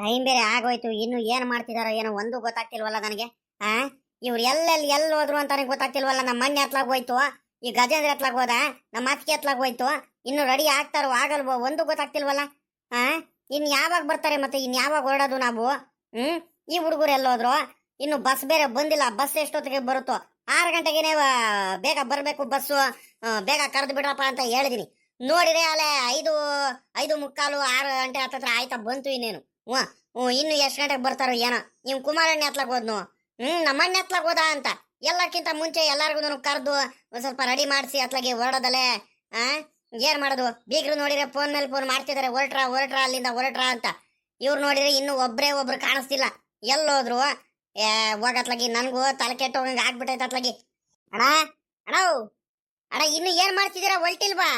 Time ಬೇರೆ ಆಗೋಯ್ತು. ಇನ್ನು ಏನ್ ಮಾಡ್ತಿದಾರೋ ಏನೋ ಒಂದು ಗೊತ್ತಾಗ್ತಿಲ್ವಲ್ಲ ನನಗೆ. ಆ ಇವ್ರು ಎಲ್ಲಿ ಹೋದ್ರು ಅಂತ ನನಗೆ ಗೊತ್ತಾಗ್ತಿಲ್ವಲ್ಲ. ನಮ್ಮ ಮನೆ ಹತ್ಲಾಗ ಹೋಯ್ತು, ಈ ಗಜೇಂದ್ರ ಹತ್ಲಾಗ ಹೋದ, ನಮ್ಮ ಅತ್ತಿಗೆ ಹತ್ಲಾಗ ಹೋಯ್ತು. ಇನ್ನು ರೆಡಿ ಆಗ್ತಾರೋ ಆಗಲ್ವೋ ಒಂದು ಗೊತ್ತಾಗ್ತಿಲ್ವಲ್ಲ. ಆ ಇನ್ ಯಾವಾಗ ಬರ್ತಾರೆ, ಮತ್ತೆ ಇನ್ ಯಾವಾಗ ಹೊರಡೋದು ನಾವು? ಈ ಹುಡುಗರು ಎಲ್ಲೋದ್ರು? ಇನ್ನು ಬಸ್ ಬೇರೆ ಬಂದಿಲ್ಲ. ಬಸ್ ಎಷ್ಟೊತ್ತಿಗೆ ಬರುತ್ತೋ? 6 ಗಂಟೆಗೆ ಬೇಗ ಬರಬೇಕು ಬಸ್ಸು. ಬೇಗ ಕರೆದು ಬಿಡ್ರಪ್ಪ ಅಂತ ಹೇಳಿದೀನಿ. ನೋಡಿದ್ರೆ ಅಲ್ಲೇ 5:45 6 ಗಂಟೆ ಹತ್ತತ್ರ ಆಯ್ತಾ ಬಂತು. ಇನ್ನೇನು ಇನ್ನು ಎಷ್ಟು ಗಂಟೆಗೆ ಬರ್ತಾರೋ ಏನೋ. ನೀವು ಕುಮಾರಣ್ಣ ಹತ್ಲಾಗ ಹೋದ್ನು, ನಮ್ಮಣ್ಣ ಹತ್ಲಾಗ ಹೋದ ಅಂತ ಎಲ್ಲಕ್ಕಿಂತ ಮುಂಚೆ ಎಲ್ಲಾರ್ಗು ಕರೆದು ಒಂದ್ ಸ್ವಲ್ಪ ರೆಡಿ ಮಾಡಿಸಿ ಅತ್ಲಾಗೆ ಹೊರಡೋದಲ್ಲೇ. ಆ ಏನ್ ಮಾಡೋದು? ಬೀಗ್ರು ನೋಡಿದ್ರೆ ಫೋನ್ ಮೇಲೆ ಫೋನ್ ಮಾಡ್ತಿದಾರೆ, ಹೊರಟ್ರ ಅಲ್ಲಿಂದ ಹೊರಟ್ರ ಅಂತ. ಇವ್ರು ನೋಡಿದ್ರೆ ಇನ್ನು ಒಬ್ರು ಕಾಣಿಸ್ತಿಲ್ಲ. ಎಲ್ಲೋದ್ರು? ಹೋಗತ್ಲಾಗಿ ನನ್ಗೂ ತಲೆ ಕೆಟ್ಟೋಗಂಗ ಆಗ್ಬಿಟ್ಟೈತೆ ಅತ್ಲಾಗಿ. ಅಣ್ಣ ಅಣ್ಣ ಅಣ್ಣ ಇನ್ನು ಏನ್ ಮಾಡ್ತಿದ್ದೀರಾ? ಹೊಲ್ಟಿಲ್ವಾ?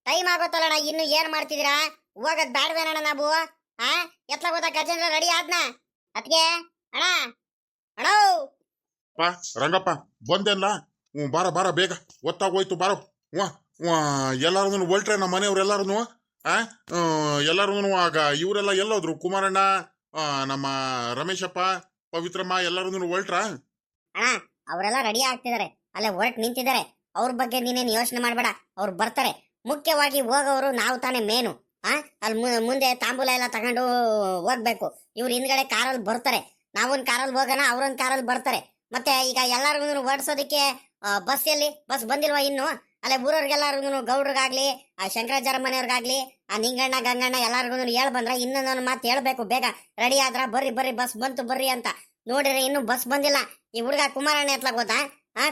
ಟೈಮ್ ಆಗೋತ್ತಲ್ಲ ಅಣ್ಣ. ಇನ್ನು ಏನ್ ಮಾಡ್ತಿದ್ದೀರಾ? ಹೋಗದ್ ಬ್ಯಾಡ್ವೇನಣ್ಣ ನಾವು? ಎತ್ಲಾಗ ಹೋದ ಗಜೇಂದ್ರ ರೆಡಿ ಆದ್ನ? ಅತ್ಗೆ ಅಣ್ಣ ಅಣ್ಣ ರಂಗಪ್ಪ ಬಂದೆಲ್ಲ. ಬಾರ ಬಾರ ಬೇಗ ಒತ್ತಾಗೋಯ್ತು ಬಾರೋ. ಎಲ್ಲಾರು ಹೊಲ್ಟ್ರೆ ನಮ್ಮ ಮನೆಯವ್ರೆಲ್ಲಾರು ಎಲ್ಲಾರು ಆಗ ಇವರೆಲ್ಲ ಎಲ್ಲೋದ್ರು? ಕುಮಾರಣ್ಣ, ನಮ್ಮ ರಮೇಶಪ್ಪ, ಪವಿತ್ರಮ್ಮ ಎಲ್ಲಾರು ಹೊಲ್ಟ್ರ? ಅಣ್ಣ ಅವರೆಲ್ಲ ರೆಡಿ ಆಗ್ತಿದಾರೆ, ಅಲ್ಲೇ ಹೊರಟ್ ನಿಂತಿದ್ದಾರೆ. ಅವ್ರ ಬಗ್ಗೆ ನೀನೇನು ಯೋಚನೆ ಮಾಡ್ಬೇಡ, ಅವ್ರು ಬರ್ತಾರೆ. ಮುಖ್ಯವಾಗಿ ಹೋಗೋರು ನಾವು ತಾನೇ ಮೇನು. ಅಲ್ಲಿ ಮುಂದೆ ತಾಂಬೂಲ ಎಲ್ಲ ತಗೊಂಡು ಹೋಗ್ಬೇಕು. ಇವ್ರು ಹಿಂದ್ಗಡೆ ಕಾರಲ್ಲಿ ಬರ್ತಾರೆ, ನಾವೊಂದ್ ಕಾರಲ್ಲಿ ಹೋಗೋಣ, ಅವ್ರೊಂದ್ ಕಾರಲ್ಲಿ ಬರ್ತಾರೆ. ಮತ್ತೆ ಈಗ ಎಲ್ಲಾರ್ಗು ಹೊಡ್ಸೋದಕ್ಕೆ ಬಸ್ ಬಂದಿಲ್ವಾ ಇನ್ನು? ಅಲ್ಲೇ ಊರವ್ರಿಗೆಲ್ಲಾರ್ಗು, ಗೌಡ್ರಿಗಾಗ್ಲಿ, ಆ ಶಂಕರಾಚಾರ್ಯ ಮನೆಯವ್ರಿಗಾಗ್ಲಿ, ಆ ನಿಂಗಣ್ಣ ಗಂಗಣ್ಣ ಎಲ್ಲಾರ್ಗು ಹೇಳ್ ಬಂದ್ರ ಇನ್ನೊಂದೊಂದು ಮಾತು ಹೇಳ್ಬೇಕು. ಬೇಗ ರೆಡಿ ಆದ್ರ ಬರ್ರಿ ಬಸ್ ಬಂತು ಬರ್ರಿ ಅಂತ. ನೋಡಿದ್ರೆ ಇನ್ನು ಬಸ್ ಬಂದಿಲ್ಲ. ಈ ಹುಡುಗ ಕುಮಾರಣ್ಣ ಎತ್ಲಾಗ ಹೋದ.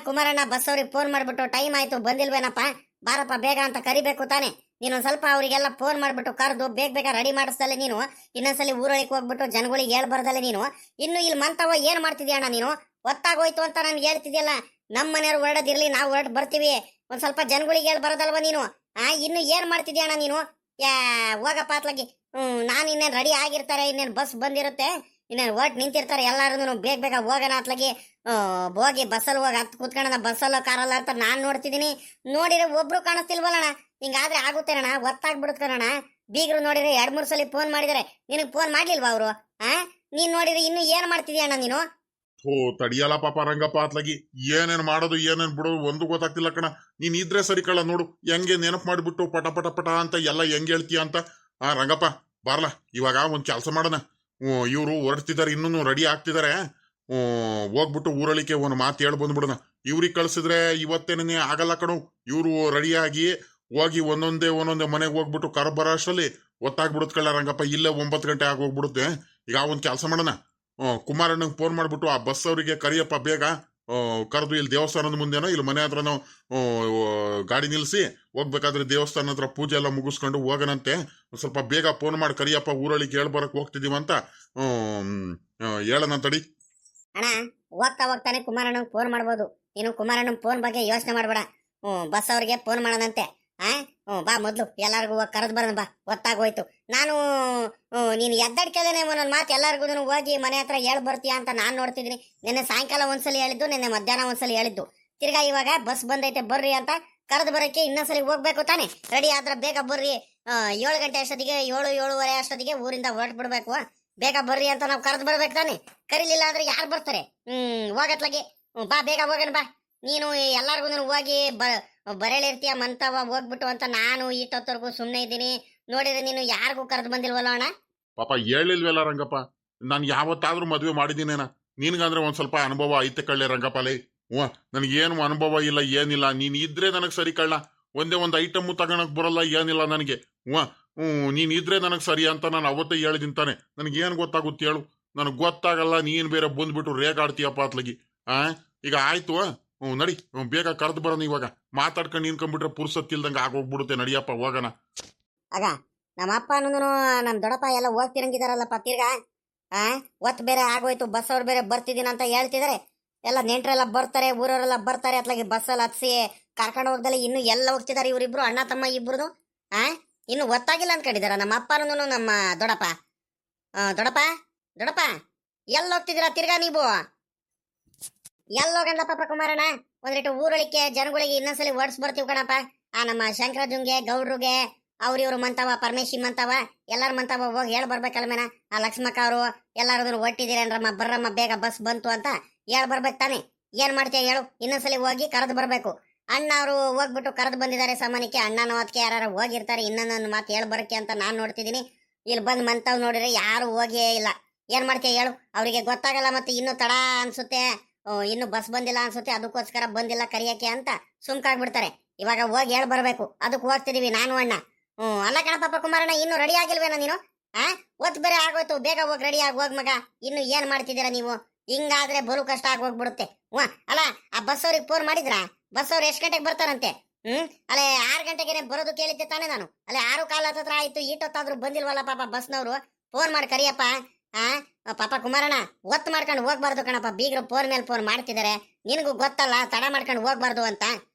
ಕುಮಾರಣ್ಣ ಬಸ್ ಅವ್ರಿಗೆ ಫೋನ್ ಮಾಡ್ಬಿಟ್ಟು ಟೈಮ್ ಆಯ್ತು ಬಂದಿಲ್ವೇನಪ್ಪ, ಬಾರಪ್ಪ ಬೇಗ ಅಂತ ಕರಿಬೇಕು ತಾನೆ. ನೀನೊಂದ್ ಸ್ವಲ್ಪ ಅವರಿಗೆಲ್ಲ ಫೋನ್ ಮಾಡ್ಬಿಟ್ಟು ಕರೆದು ಬೇಗ ರೆಡಿ ಮಾಡಿಸ್ದಲೆ ನೀನು ಇನ್ನೊಂದ್ಸಲಿ ಊರೊಳಗೆ ಹೋಗ್ಬಿಟ್ಟು ಜನಗಳಿಗೆ ಹೇಳ್ಬಾರ್ದಲ್ಲ ನೀನು. ಇನ್ನು ಇಲ್ಲಿ ಮಂತವ ಏನ್ ಮಾಡ್ತಿದ್ಯಣ್ಣ ನೀನು? ಒತ್ತಾಗೋಯ್ತು ಅಂತ ನನ್ಗೆ ಹೇಳ್ತಿದ್ಯಲ್ಲ. ನಮ್ಮ ಮನೆಯವ್ರು ಹೊರಡದಿರ್ಲಿ, ನಾವು ಹೊರಡ್ ಬರ್ತೀವಿ. ಒಂದ್ ಸ್ವಲ್ಪ ಜನಗಳಿಗೆ ಹೇಳ್ ಬರೋದಲ್ವ ನೀನು? ಇನ್ನು ಏನ್ ಮಾಡ್ತಿದ್ಯಣ್ಣ ನೀನು? ಹೋಗಪ್ಪ ಅತ್ಲಾಗಿ. ನಾನು ಇನ್ನೇನು ರೆಡಿ ಆಗಿರ್ತಾರೆ, ಇನ್ನೇನು ಬಸ್ ಬಂದಿರುತ್ತೆ, ಇನ್ನೇನು ಹೊರಟ್ ನಿಂತಿರ್ತಾರೆ ಎಲ್ಲಾರು. ಬೇಗ ಹೋಗೋಣ ಅತ್ಲಾಗಿ. ಹೋಗಿ ಬಸ್ಸಲ್ಲಿ ಹೋಗಿ ಹತ್ತು ಕೂತ್ಕೊಳ್ಳೋಣ, ಬಸ್ಸಲ್ಲೋ ಕಾರಲ್ಲ ಅಂತ ನಾನ್ ನೋಡ್ತಿದ್ದೀನಿ. ನೋಡಿದ್ರೆ ಒಬ್ರು ಕಾಣಿಸ್ತಿಲ್ವಲ್ಲಣ್ಣ. ಹಿಂಗಾದ್ರೆ ಆಗುತ್ತೇನಣ್ಣ? ಒತ್ತಾಗ್ಬಿಡುತ್ತಣ್ಣ. ಬೀಗ್ರು ನೋಡಿದ್ರೆ 2-3 ಸಲ ಫೋನ್ ಮಾಡಿದಾರೆ, ನಿನಗ್ ಫೋನ್ ಮಾಡ್ಲಿಲ್ವಾ ಅವರು? ನೀನ್ ನೋಡಿದ್ರೆ ಇನ್ನು ಏನ್ ಮಾಡ್ತಿದ್ಯಣ್ಣ ನೀನು? ತಡಿಯಲ್ಲ ಪಾಪ ರಂಗಪ್ಪ ಅತ್ಲಾಗಿ. ಏನೇನ್ ಮಾಡೋದು ಏನೇನ್ ಬಿಡೋದು ಒಂದು ಗೊತ್ತಾಗ್ತಿಲ್ಲ ಕಣ. ನೀನ್ ಇದ್ರೆ ಸರಿ ಕಳ್ಳ. ನೋಡು ಹೆಂಗೆ ನೆನಪು ಮಾಡಿಬಿಟ್ಟು ಪಟ ಅಂತ ಎಲ್ಲ ಹೆಂಗ್ ಹೇಳ್ತೀಯ ಅಂತ. ರಂಗಪ್ಪ ಬಾರ್ಲಾ, ಇವಾಗ ಒಂದ್ ಕೆಲಸ ಮಾಡೋಣ. ಇವ್ರು ಹೊರಡ್ತಿದ್ದಾರೆ, ಇನ್ನೂ ರೆಡಿ ಆಗ್ತಿದ್ದಾರೆ. ಹೋಗ್ಬಿಟ್ಟು ಊರಳಿಕೆ ಒಂದು ಮಾತು ಹೇಳಿ ಬಂದ್ಬಿಡೋಣ. ಇವ್ರಿಗೆ ಕಳ್ಸಿದ್ರೆ ಇವತ್ತೇನೇ ಆಗಲ್ಲ ಕಣು. ಇವ್ರು ರೆಡಿಯಾಗಿ ಹೋಗಿ ಒಂದೊಂದೇ ಮನೆಗೆ ಹೋಗ್ಬಿಟ್ಟು ಕರ ಬರೋ ಅಷ್ಟರಲ್ಲಿ ಒತ್ತಾಗ್ಬಿಡುತ್ತೆ ಕಳ್ಳ ರಂಗಪ್ಪ. ಇಲ್ಲೇ 9 ಗಂಟೆ ಆಗೋಗ್ಬಿಡುತ್ತೆ. ಈಗ ಒಂದ್ ಕೆಲಸ ಮಾಡೋಣ, ಕುಮಾರಣ್ಣಂಗೆ ಫೋನ್ ಮಾಡ್ಬಿಟ್ಟು ಆ ಬಸ್ ಅವರಿಗೆ ಕರಿಯಪ್ಪ ಬೇಗ. ಕರೆದು ಇಲ್ಲಿ ದೇವಸ್ಥಾನದ ಮುಂದೆನೋ ಇಲ್ಲಿ ಮನೆ ಹತ್ರನೋ ಗಾಡಿ ನಿಲ್ಸಿ ಹೋಗ್ಬೇಕಾದ್ರೆ ದೇವಸ್ಥಾನ ಹತ್ರ ಪೂಜೆ ಎಲ್ಲ ಮುಗಿಸ್ಕೊಂಡು ಹೋಗನಂತೆ. ಒಂದ್ ಸ್ವಲ್ಪ ಬೇಗ ಫೋನ್ ಮಾಡಿ ಕರಿಯಪ್ಪ, ಊರೊಳಗೆ ಹೇಳ್ಬರಕ್ ಹೋಗ್ತಿದೀವಂತ ಹೇಳೋಣ ತಡಿ. ಅಣ್ಣ ಹೋಗ್ತಾನೆ ಕುಮಾರಣ್ಣಂಗೆ ಫೋನ್ ಮಾಡ್ಬೋದು. ನೀನು ಕುಮಾರಣ್ಣನ ಫೋನ್ ಬಗ್ಗೆ ಯೋಚನೆ ಮಾಡ್ಬೇಡ. ಬಸ್ ಅವ್ರಿಗೆ ಫೋನ್ ಮಾಡೋಣಂತೆ. ಬಾ ಮೊದ್ಲು ಎಲ್ಲಾರ್ಗು ಕರೆದು ಬರೋಣ ಬಾ. ಗೊತ್ತಾಗೋಯ್ತು. ನಾನು ನೀನು ಎದ್ದಡ್ಕೆದೇನೆ ಒಂದೊಂದು ಮಾತು ಎಲ್ಲಾರ್ಗು ಹೋಗಿ ಮನೆ ಹತ್ರ ಹೇಳ್ ಬರ್ತೀಯ ಅಂತ ನಾನ್ ನೋಡ್ತಿದ್ದೀನಿ. ನಿನ್ನೆ ಸಾಯಂಕಾಲ ಒಂದ್ಸಲಿ ಹೇಳಿದ್ದು, ನಿನ್ನೆ ಮಧ್ಯಾಹ್ನ ಒಂದ್ಸಲಿ ಹೇಳಿದ್ದು. ತಿರ್ಗಾ ಇವಾಗ ಬಸ್ ಬಂದೈತೆ ಬರ್ರಿ ಅಂತ ಕರೆದು ಬರೋಕ್ಕೆ ಇನ್ನೊಂದ್ಸಲಿ ಹೋಗ್ಬೇಕು ತಾನೆ. ರೆಡಿ ಆದ್ರೆ ಬೇಗ ಬರ್ರಿ. 7 ಗಂಟೆ ಅಷ್ಟೊತ್ತಿಗೆ 7-7:30 ಅಷ್ಟೊತ್ತಿಗೆ ಊರಿಂದ ಹೊರಟ್ಬಿಡ್ಬೇಕು. ಬೇಗ ಬರ್ರಿ ಅಂತ ನಾವು ಕರೆದು ಬರ್ಬೇಕು ತಾನೆ. ಕರೀಲಿಲ್ಲ ಅಂದ್ರೆ ಯಾರು ಬರ್ತಾರೆ? ಹೋಗತ್ಲಾಗೆ. ಬಾ ಬೇಗ ಹೋಗೋಣ ಬಾ. ನೀನು ಎಲ್ಲಾರ್ಗು ಹೋಗಿ ಬರೇಳಿರ್ತೀಯ ಮಂತವ ಹೋಗ್ಬಿಟ್ಟು ಅಂತ ನಾನು ಇಷ್ಟೊತ್ತವರೆಗೂ ಸುಮ್ಮನೆ ಇದ್ದೀನಿ. ನೋಡಿದ್ರೆ ನೀನು ಯಾರಿಗೂ ಕರೆದು ಬಂದಿಲ್ವಲ್ಲ ಅಣ್ಣ? ಪಾಪ ಹೇಳಿಲ್ವಲ್ಲ ರಂಗಪ್ಪ, ನಾನು ಯಾವತ್ತಾದ್ರೂ ಮದ್ವೆ ಮಾಡಿದ್ದೀನೇನ? ನಿನ್ಗಂದ್ರೆ ಒಂದ್ ಸ್ವಲ್ಪ ಅನುಭವ ಐತೆ ಕಳ್ಳೆ ರಂಗಪ್ಪಲೇ. ನನಗೇನು ಅನುಭವ ಇಲ್ಲ ಏನಿಲ್ಲ. ನೀನ್ ಇದ್ರೆ ನನಗ್ ಸರಿ ಕಳ್ಳ. ಒಂದೇ ಒಂದು ಐಟಮ್ ತಗೊಳಕ್ ಬರಲ್ಲ ಏನಿಲ್ಲ ನನಗೆ. ನೀನ್ ಇದ್ರೆ ನನಗ್ ಸರಿ ಅಂತ ನಾನು ಅವತ್ತೇ ಹೇಳಿದ್ದೀನಿ ತಾನೆ. ನನಗೇನು ಗೊತ್ತಾಗುತ್ತೆ ಹೇಳು? ನನಗ್ ಗೊತ್ತಾಗಲ್ಲ. ನೀನ್ ಬೇರೆ ಬಂದ್ಬಿಟ್ಟು ರೇಗಾಡ್ತೀಯಪ್ಪ ಅತ್ಲಗಿ. ಈಗ ಆಯ್ತು, ನಡಿ ಬೇಗ ಕರೆದು ಬರೋಣ. ಇವಾಗ ಮಾತಾಡ್ಕೊಂಡು ನಿನ್ಕೊಂಡ್ಬಿಟ್ರೆ ಪುರ್ಸತ್ತಿಲ್ದಂಗೆ ಆಗೋಗ್ಬಿಡುತ್ತೆ. ನಡಿಯಪ್ಪ ಹೋಗೋಣ. ಆಗ ನಮ್ಮ ಅಪ್ಪ ಅನ್ನೋದು ನಮ್ ದೊಡ್ಡಪ್ಪ ಎಲ್ಲ ಹೋಗ್ತಿರಂಗಿದಾರಲ್ಲಪ್ಪ ತಿರ್ಗಾ. ಒತ್ತು ಬೇರೆ ಆಗೋಯ್ತು, ಬಸ್ ಅವ್ರು ಬೇರೆ ಬರ್ತಿದ್ದೀನಿ ಅಂತ ಹೇಳ್ತಿದಾರೆ. ಎಲ್ಲ ನೆಂಟ್ರೆಲ್ಲ ಬರ್ತಾರೆ, ಊರವರೆಲ್ಲ ಬರ್ತಾರೆ. ಅತ್ಲಾಗಿ ಬಸ್ಸಲ್ಲಿ ಹತ್ಸಿ ಕರ್ಕೊಂಡು ಹೋಗ್ದಲ್ಲ. ಇನ್ನು ಎಲ್ಲ ಹೋಗ್ತಿದಾರೆ ಇವರಿಬ್ರು ಅಣ್ಣ ತಮ್ಮ ಇಬ್ರು. ಇನ್ನು ಒತ್ತಾಗಿಲ್ಲ ಅನ್ಕೊಂಡಿದಾರ ನಮ್ಮ ಅಪ್ಪ ಅನ್ನೋನು ನಮ್ಮ ದೊಡ್ಡಪ್ಪ. ದೊಡ್ಡಪ್ಪ ಎಲ್ಲ ಹೋಗ್ತಿದ್ದೀರಾ ತಿರ್ಗಾ ನೀವು? ಎಲ್ಲೋಗಂಡ ಪಾಪ ಕುಮಾರಣ್ಣ? ಒಂದ್ರಿಟ್ಟು ಊರೊಳಿಕೆ ಜನಗಳಿಗೆ ಇನ್ನೊಂದ್ಸಲಿ ಓಡಿಸ್ ಬರ್ತೀವಿ ಕಣಪ್ಪ. ನಮ್ಮ ಶಂಕರಾಜುಂಗೆ, ಗೌಡ್ರಿಗೆ, ಇವ್ರು ಮಂತಾವ ಪರಮೇಶಿ ಮಂತಾವ ಎಲ್ಲಾರು ಮಂತಾವ ಹೋಗಿ ಹೇಳ್ ಬರ್ಬೇಕಲ್ಮೇನ ಆ ಲಕ್ಷ್ಮಕ್ಕ ಅವರು ಎಲ್ಲಾರು ಒಟ್ಟಿದ್ದೀರೇನ್ರಮ್ಮ ಬರ್ರಮ್ಮ ಬೇಗ ಬಸ್ ಬಂತು ಅಂತ ಹೇಳ್ ಬರ್ಬೇಕು ತಾನೆ. ಏನ್ ಮಾಡ್ತೀಯ ಹೇಳು, ಇನ್ನೊಂದ್ಸಲಿ ಹೋಗಿ ಕರೆದು ಬರ್ಬೇಕು. ಅಣ್ಣ ಅವರು ಹೋಗ್ಬಿಟ್ಟು ಕರೆದು ಬಂದಿದ್ದಾರೆ ಸಾಮಾನ್ಯಕ್ಕೆ, ಅಣ್ಣನೋ ಅದಕ್ಕೆ ಯಾರು ಹೋಗಿರ್ತಾರೆ ಇನ್ನೊಂದೊಂದು ಮಾತು ಹೇಳ್ ಬರಕ್ಕೆ ಅಂತ ನಾನ್ ನೋಡ್ತಿದ್ದೀನಿ. ಇಲ್ಲಿ ಬಂದ್ ಮಂತಾವ್ ನೋಡಿದ್ರೆ ಯಾರು ಹೋಗೇ ಇಲ್ಲ. ಏನ್ ಮಾಡ್ತೀಯ ಹೇಳು, ಅವರಿಗೆ ಗೊತ್ತಾಗಲ್ಲ ಮತ್ತೆ ಇನ್ನು ತಡ ಅನ್ಸುತ್ತೆ, ಇನ್ನು ಬಸ್ ಬಂದಿಲ್ಲ ಅನ್ಸುತ್ತೆ, ಅದಕ್ಕೋಸ್ಕರ ಬಂದಿಲ್ಲ ಕರಿಯಕ್ಕೆ ಅಂತ ಸುಮ್ಕಾಗ್ಬಿಡ್ತಾರೆ. ಇವಾಗ ಹೋಗಿ ಹೇಳ್ ಬರ್ಬೇಕು, ಅದಕ್ಕೆ ಹೋಗ್ತಿದೀವಿ ನಾನು ಅಣ್ಣ. ಅಲ್ಲ ಕಣ ಪಾಪ ಕುಮಾರಣ್ಣ, ಇನ್ನು ರೆಡಿ ಆಗಿಲ್ವೇನ ನೀನು? ಒತ್ತು ಬೇರೆ ಆಗೋಯ್ತು, ಬೇಗ ಹೋಗಿ ರೆಡಿ ಆಗಿ ಹೋಗ್ ಮಗ. ಇನ್ನು ಏನ್ ಮಾಡ್ತಿದ್ದೀರಾ ನೀವು? ಹಿಂಗಾದ್ರೆ ಬಲು ಕಷ್ಟ ಆಗಿ ಹೋಗ್ಬಿಡುತ್ತೆ. ಅಲ್ಲ ಆ ಬಸ್ ಅವ್ರಿಗೆ ಫೋನ್ ಮಾಡಿದ್ರಾ? ಬಸ್ ಅವ್ರು ಎಷ್ಟು ಗಂಟೆಗೆ ಬರ್ತಾರಂತೆ? ಅಲ್ಲೇ 6 ಗಂಟೆಗೆ ಬರೋದು ಕೇಳಿದ್ದೆ ತಾನೇ ನಾನು. ಅಲ್ಲೇ 6:15 ಹತ್ರ ಆಯ್ತು, ಈಟೊತ್ತಾದ್ರೂ ಬಂದಿಲ್ವಲ್ಲ ಪಾಪ ಬಸ್ನವ್ರು. ಫೋನ್ ಮಾಡಿ ಕರಿಯಪ್ಪ. ಪಾಪ ಕುಮಾರಣ್ಣ, ಒತ್ತು ಮಾಡ್ಕೊಂಡು ಹೋಗ್ಬಾರ್ದು ಕಣಪ್ಪ. ಬೀಗರು ಫೋನ್ ಮೇಲೆ ಫೋನ್ ಮಾಡ್ತಿದ್ದಾರೆ, ನಿನಗೂ ಗೊತ್ತಲ್ಲ ತಡ ಮಾಡ್ಕೊಂಡು ಹೋಗ್ಬಾರ್ದು ಅಂತ.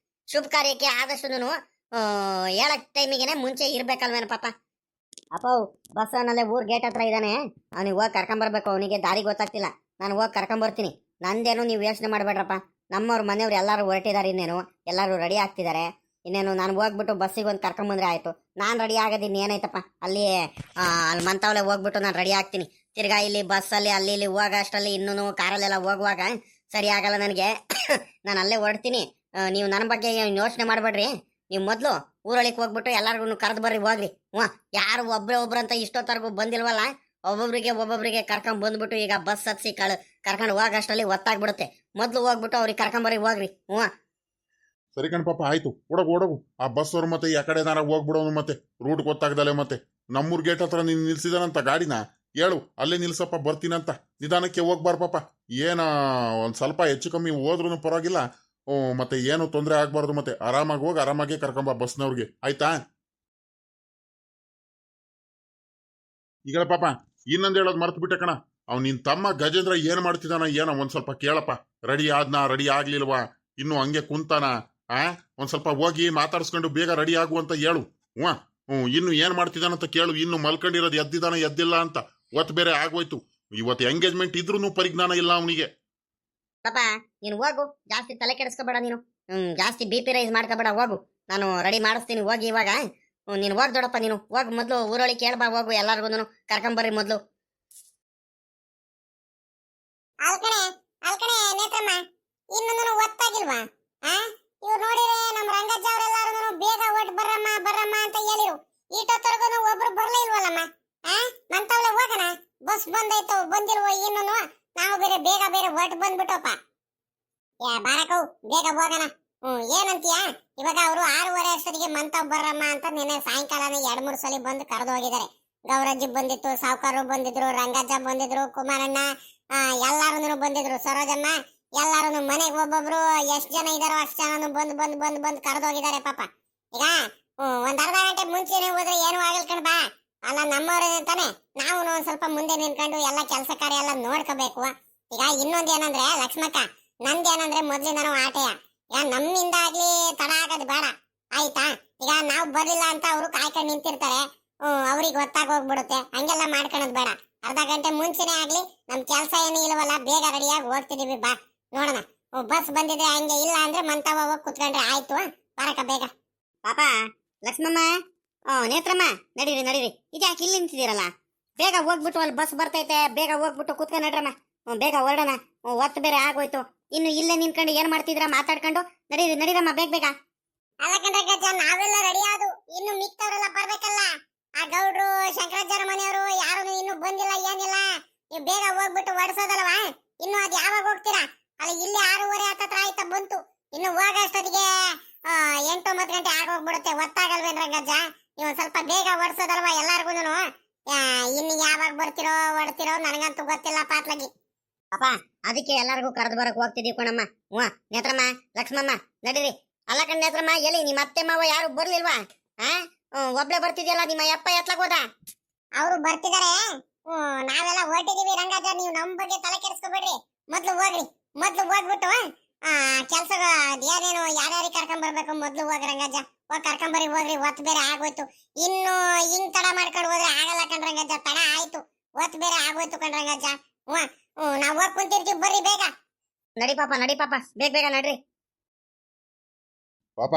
ಶುಭ ಕಾರ್ಯಕ್ಕೆ ಆದಷ್ಟು ಹೇಳಕ್ ಟೈಮಿಗೆನೆ ಮುಂಚೆ ಇರ್ಬೇಕಲ್ವೇನ ಪಾಪ. ಅಪ್ಪ ಬಸ್ಸನಲ್ಲೇ ಊರ್ ಗೇಟ್ ಹತ್ರ ಇದ್ದಾನೆ, ಅವ್ನಿಗೆ ಹೋಗಿ ಕರ್ಕೊಂಬರ್ಬೇಕು. ಅವನಿಗೆ ದಾರಿ ಗೊತ್ತಾಗ್ತಿಲ್ಲ, ನಾನು ಹೋಗಿ ಕರ್ಕೊಂಬರ್ತೀನಿ. ನಂದೇನು ನೀವು ಯೋಚನೆ ಮಾಡಬೇಡ್ರಪ್ಪ. ನಮ್ಮವ್ರ ಮನೆಯವ್ರು ಎಲ್ಲರೂ ಹೊರಟಿದ್ದಾರೆ, ಇನ್ನೇನು ಎಲ್ಲರೂ ರೆಡಿ ಆಗ್ತಿದ್ದಾರೆ. ಇನ್ನೇನು ನಾನು ಹೋಗ್ಬಿಟ್ಟು ಬಸ್ಸಿಗೆ ಒಂದು ಕರ್ಕೊಂಬಂದ್ರೆ ಆಯ್ತು. ನಾನು ರೆಡಿ ಆಗೋದಿನ್ನು ಏನಾಯ್ತಪ್ಪ, ಅಲ್ಲಿ ಮಂತಾವಲೆ ಹೋಗ್ಬಿಟ್ಟು ನಾನು ರೆಡಿ ಆಗ್ತೀನಿ. ತಿರ್ಗಾ ಇಲ್ಲಿ ಬಸ್ಸಲ್ಲಿ ಅಲ್ಲಿ ಇಲ್ಲಿ ಹೋಗ ಅಷ್ಟರಲ್ಲಿ ಇನ್ನೂ ಕಾರಲ್ಲೆಲ್ಲ ಹೋಗುವಾಗ ಸರಿ ಆಗಲ್ಲ ನನಗೆ. ನಾನು ಅಲ್ಲೇ ಹೊರಡ್ತೀನಿ. ನೀವು ನನ್ನ ಬಗ್ಗೆ ಯೋಚನೆ ಮಾಡಬೇಡ್ರಿ. ನೀವು ಮೊದಲು ಊರೊಳಗೆ ಹೋಗ್ಬಿಟ್ಟು ಎಲ್ಲರಿಗೂ ಕರೆದು ಬರ್ರಿ ಹೋಗ್ರಿ. ಯಾರು ಒಬ್ರು ಅಂತ ಇಷ್ಟೊತ್ತರೆಗೂ ಬಂದಿಲ್ವಲ್ಲ, ಒಬ್ಬೊಬ್ರಿಗೆ ಕರ್ಕೊಂಡ್ ಬಂದ್ಬಿಟ್ಟು ಈಗ ಬಸ್ ಹತ್ಸಿ ಕರ್ಕೊಂಡು ಹೋಗಷ್ಟರಲ್ಲಿ ಒತ್ತಾಗ್ಬಿಡುತ್ತೆ. ಮೊದ್ಲು ಹೋಗ್ಬಿಟ್ಟು ಅವ್ರಿಗೆ ಕರ್ಕೊಂಬರ್ರಿ ಹೋಗ್ರಿ. ಸರಿ ಕಣ್ ಪಾಪ, ಆಯ್ತು. ಓಡಗು ಆ ಬಸ್ ಅವ್ರು ಮತ್ತೆ ಯಾಕಡೆ ನಾರ ಹೋಗ್ಬಿಡೋನು, ಮತ್ತೆ ರೂಟ್ ಗೊತ್ತಾಗ್ದಲೆ. ಮತ್ತೆ ನಮ್ಮೂರ್ ಗೇಟ್ ಹತ್ರ ನೀನ್ ನಿಲ್ಸಿದಾನಂತ ಗಾಡಿನ ಹೇಳು, ಅಲ್ಲೇ ನಿಲ್ಸಪ್ಪ ಬರ್ತೀನಂತ. ನಿಧಾನಕ್ಕೆ ಹೋಗ್ಬಾರ ಪಾಪ. ಏನ ಒಂದ್ ಸ್ವಲ್ಪ ಹೆಚ್ಚು ಕಮ್ಮಿ ಹೋದ್ರೂ ಪರವಾಗಿಲ್ಲ, ಮತ್ತೆ ಏನು ತೊಂದರೆ ಆಗ್ಬಾರ್ದು. ಮತ್ತೆ ಆರಾಮಾಗಿ ಹೋಗಿ ಆರಾಮಾಗಿ ಕರ್ಕೊಂಬ ಬಸ್ನವ್ರಿಗೆ, ಆಯ್ತಾ? ಈಗ ಪಾಪ ಇನ್ನೊಂದ್ ಹೇಳೋದು ಮರ್ತು ಬಿಟ್ಟೆ ಕಣ. ನಿನ್ ತಮ್ಮ ಗಜೇಂದ್ರ ಏನ್ ಮಾಡ್ತಿದ್ದಾನ ಏನೋ ಒಂದ್ ಸ್ವಲ್ಪ ಕೇಳಪ್ಪ. ರೆಡಿ ಆದ್ನಾ, ರೆಡಿ ಆಗ್ಲಿಲ್ವಾ, ಇನ್ನು ಹಂಗೆ ಕುಂತಾನ? ಒಂದ್ ಸ್ವಲ್ಪ ಹೋಗಿ ಮಾತಾಡ್ಸ್ಕೊಂಡು ಬೇಗ ರೆಡಿ ಆಗುವಂತ ಹೇಳು. ಇನ್ನು ಏನ್ ಮಾಡ್ತಿದ್ದಾನಂತ ಕೇಳು. ಇನ್ನು ಮಲ್ಕೊಂಡಿರೋದು ಎದ್ದಿದಾನ ಎದ್ದಿಲ್ಲ ಅಂತ. ಒತ್ತು ಬೇರೆ ಆಗೋಯ್ತು. ಇವತ್ತು ಎಂಗೇಜ್ಮೆಂಟ್ ಇದ್ರೂ ಪರಿಜ್ಞಾನ ಇಲ್ಲ ಅವನಿಗೆ. ಪಾಪ ನೀನು ಹೋಗು, ಜಾಸ್ತಿ ತಲೆ ಕೆಡಿಸ್ಕೋಬೇಡ ನೀನು. ಜಾಸ್ತಿ BP ರೈಸ್ ಮಾಡ್ಕೋಬೇಡ, ಹೋಗು. ನಾನು ರೆಡಿ ಮಾಡಿಸ್ತೀನಿ ಹೋಗಿ ಇವಾಗ. ನೀನು ಹೋಗ್ ದೊಡಪ್ಪ, ನೀನು ಹೋಗ್ ಮೊದ್ಲು ಊರೊಳಗೆ ಕೇಳ್ಬಾ, ಹೋಗು ಎಲ್ಲಾರ್ಗು ಕರ್ಕೊಂಬರ್ರಿ ಮೊದ್ಲು. ಅಲ್ಕಣೆ ನೇತ್ರಮ್ಮ, ಇನ್ನೊಂದು ಒತ್ತಾಗಿಲ್ವಾ? ಇವ್ರು ನೋಡಿದ್ರೆ ನಮ್ಮ ರಂಗಜ್ಜ ಅವರೆಲ್ಲಾರು ಬೇಗ ಒಟ್ಟು ಬರ್ರಮ್ಮ ಅಂತ ಹೇಳಿರು. ಈಟೊತ್ತರ್ಗು ಒಬ್ರು ಬರ್ಲೇ ಇಲ್ವಲ್ಲಮ್ಮ. ಮಂತವ್ಲೆ ಹೋಗೋಣ, ಬಸ್ ಬಂದೈತು ಬಂದಿಲ್ವ ಇನ್ನೂ. ನಾವು ಬೇಗ ಒಟ್ಟು ಬಂದ್ಬಿಟ್ಟಪ್ಪ. ಬಾರಕವು ಬೇಗ ಹೋಗೋಣ. ಏನಂತೀಯ? ಇವಾಗ ಅವರು 6:30 ಅಷ್ಟೊತ್ತಿಗೆ ಮಂತಾವ್ ಬರ್ರಮ್ಮ ಅಂತ ನಿನ್ನೆ ಸಾಯಂಕಾಲನೇ 2-3 ಸಲ ಬಂದು ಕರೆದು ಹೋಗಿದ್ದಾರೆ. ಗೌರಜ್ಜಿ ಬಂದಿತ್ತು, ಸಾವುಕಾರರು ಬಂದಿದ್ರು, ರಂಗಜ್ಜ ಬಂದಿದ್ರು, ಕುಮಾರಣ್ಣ ಎಲ್ಲಾರು ಬಂದಿದ್ರು, ಸರೋಜಮ್ಮ ಎಲ್ಲಾರು ಮನೆಗೆ ಒಬ್ಬೊಬ್ರು ಎಷ್ಟು ಜನ ಇದಾರೋ ಅಷ್ಟು ಜನ ಬಂದು ಕರೆದು ಹೋಗಿದ್ದಾರೆ ಪಾಪ. ಈಗ ಒಂದ್ ಅರ್ಧ ಗಂಟೆ ಮುಂಚೆನೆ ಹೋದ್ರೆ ಏನು ಆಗಲ್ ಕಣ್ ಬಾ. ಅಲ್ಲ ನಮ್ಮವ್ರೆ ಅಂತಾನೆ ನಾವು ಒಂದ್ ಸ್ವಲ್ಪ ಮುಂದೆ ನಿಂತ್ಕೊಂಡು ಎಲ್ಲ ಕೆಲಸ ಕಾರ್ಯ ಎಲ್ಲ ನೋಡ್ಕೋಬೇಕು. ಈಗ ಇನ್ನೊಂದ್ ಏನಂದ್ರೆ ಲಕ್ಷ್ಮಕ್ಕ, ನಂದೇನಂದ್ರೆ ಮೊದ್ಲಿಂದನೂ ಆಟೆಯ. ಈಗ ನಮ್ಮಿಂದ ಆಗ್ಲಿ ತಡ ಆಗೋದು ಬೇಡ, ಆಯ್ತಾ? ಈಗ ನಾವು ಬರ್ಲಿಲ್ಲ ಅಂತ ಅವರು ಕಾಯ್ಕೊಂಡು ನಿಂತಿರ್ತಾರೆ, ಅವ್ರಿಗೆ ಗೊತ್ತಾಗ ಹೋಗ್ಬಿಡುತ್ತೆ. ಹಂಗೆಲ್ಲ ಮಾಡ್ಕೊಳೋದ್ ಬೇಡ. ಅರ್ಧ ಗಂಟೆ ಮುಂಚೆನೆ ಆಗ್ಲಿ ನಮ್ ಕೆಲ್ಸ ಏನು ಇಲ್ವಲ್ಲ, ಬೇಗ ರೆಡಿಯಾಗಿ ಹೋಗ್ತಿದೀವಿ. ಬಾ ನೋಡೋಣ, ಬಸ್ ಬಂದಿದ್ರೆ ಹಂಗೆ, ಇಲ್ಲ ಅಂದ್ರೆ ಮಂತಾವ ಹೋಗಿ ಕುತ್ಕೊಂಡ್ರೆ ಆಯ್ತು. ಬರಕ ಬೇಗ. ಪಾಪ ಲಕ್ಷ್ಮಮ್ಮ, ನೇತ್ರಮ್ಮ, ನಡೀರಿ. ಇದ್ಯಾಕೆ ಇಲ್ಲಿ ನಿಂತಿದ್ದೀರಲ್ಲ? ಬೇಗ ಹೋಗ್ಬಿಟ್ಟು ಅಲ್ಲಿ ಬಸ್ ಬರ್ತೈತೆ, ಬೇಗ ಹೋಗ್ಬಿಟ್ಟು ಕುತ್ಕೊಂಡು ನಡ್ರಮ್ಮ. ಬೇಗ ಹೊರಡೋಣ, ಒತ್ತು ಬೇರೆ ಆಗೋಯ್ತು. ಇನ್ನು ಇಲ್ಲೇ ನಿಂತ್ಕೊಂಡು ಏನ್ ಮಾಡ್ತಿದ್ರ ಮಾತಾಡ್ಕೊಂಡು? ನಡೀರಮ್ಮ ಬೇಗ. ಅಲ್ಲ ಕಣ್ರ ಗಜ್ಜ, ನಾವೆಲ್ಲ ರೆಡಿ ಆದು, ಇನ್ನು ಮಿಕ್ತವ್ರೆಲ್ಲ ಬರ್ಬೇಕಲ್ಲ. ಆ ಗೌಡ್ರು ಶಂಕರಾಚಾರ್ಯ ಮನೆಯವರು ಯಾರು ಇನ್ನು ಬಂದಿಲ್ಲ, ಏನಿಲ್ಲ. ನೀವು ಬೇಗ ಹೋಗ್ಬಿಟ್ಟು ಹೊಡ್ಸೋದಲ್ವಾ? ಇನ್ನು ಅದ್ ಯಾವಾಗ ಹೋಗ್ತೀರಾ? ಅಲ್ಲಿ ಇಲ್ಲಿ 6:30 ಹತ್ರ ಆಯ್ತಾ ಬಂತು. ಇನ್ನು ಹೋಗ ಅಷ್ಟೊತ್ತಿಗೆ 8-9 ಗಂಟೆ ಆಗೋಗ್ಬಿಡುತ್ತೆ. ಒತ್ತಾಗಲ್ವೇನ್ರ ಗಜ್ಜ? ನೀವು ಸ್ವಲ್ಪ ಬೇಗ ಹೊಡ್ಸೋದಲ್ವಾ ಎಲ್ಲಾರ್ಗು? ಇನ್ನು ಯಾವಾಗ ಬರ್ತಿರೋ ಹೊಡ್ತಿರೋ ನನಗಂತೂ ಗೊತ್ತಿಲ್ಲ ಪಾತ್ಲಗಿ. ಪಾಪ ಅದಕ್ಕೆ ಎಲ್ಲಾರ್ಗೂ ಕರೆದು ಬರಕ್ ಹೋಗ್ತಿದೀವಿ ಕಣಮ್ಮ. ನೇತ್ರಮ್ಮ, ಲಕ್ಷ್ಮಮ್ಮ, ನಡೀರಿ. ಅಲ್ಲ ಕಣ್ ನೇತ್ರಮ್ಮ, ಎಲ್ಲಿ ನಿಮ್ಮ ಅತ್ತೆ ಮಾವ ಯಾರು ಬರ್ಲಿಲ್ವಾ? ಒಬ್ಳೆ ಬರ್ತಿದ್ಯಲ್ಲ, ನಿಮ್ಮ ಅಪ್ಪ ಎತ್ಲಕ್ ಹೋದ? ಅವರು ಬರ್ತಿದಾರೆ, ನಾವೆಲ್ಲ ಹೊರಟಿದೀವಿ ರಂಗಜ್ಜ. ನೀವು ನಮ್ ಬಗ್ಗೆ ತಲೆ ಕೆಡಿಸ್ಕೊಬೇಡ್ರಿ. ಮೊದ್ಲು ಹೋಗ್ಬಿಟ್ಟು ಕೆಲ್ಸ ಏನೇನು ಯಾರ್ಯಾರಿಗೆ ಕರ್ಕೊಂಡ್ ಬರ್ಬೇಕು ಮೊದ್ಲು ಹೋಗಿ ರಂಗಜ್ಜ. ಹೋಗಿ ಕರ್ಕೊಂಬರಿ ಹೋಗ್ರಿ, ಒತ್ತು ಬೇರೆ ಆಗೋಯ್ತು. ಇನ್ನು ಹಿಂಗ್ ತಡ ಮಾಡ್ಕೊಂಡು ಹೋದ್ರೆ ಆಗಲ್ಲ ಕಣ್ರಂಗಜ್ಜ, ತಡ ಆಯ್ತು, ಒತ್ತು ಬೇರೆ ಆಗೋಯ್ತು ಕಣ್ರಂಗಜ್ಜ. ನಾವ್ ಹೋಗಿ ಕುಂತಿರ್ತೀವಿ, ಬರ್ರಿ ಬೇಗ. ನಡಿ ಪಾಪ ಬೇಗ ನಡ್ರಿ. ಪಾಪ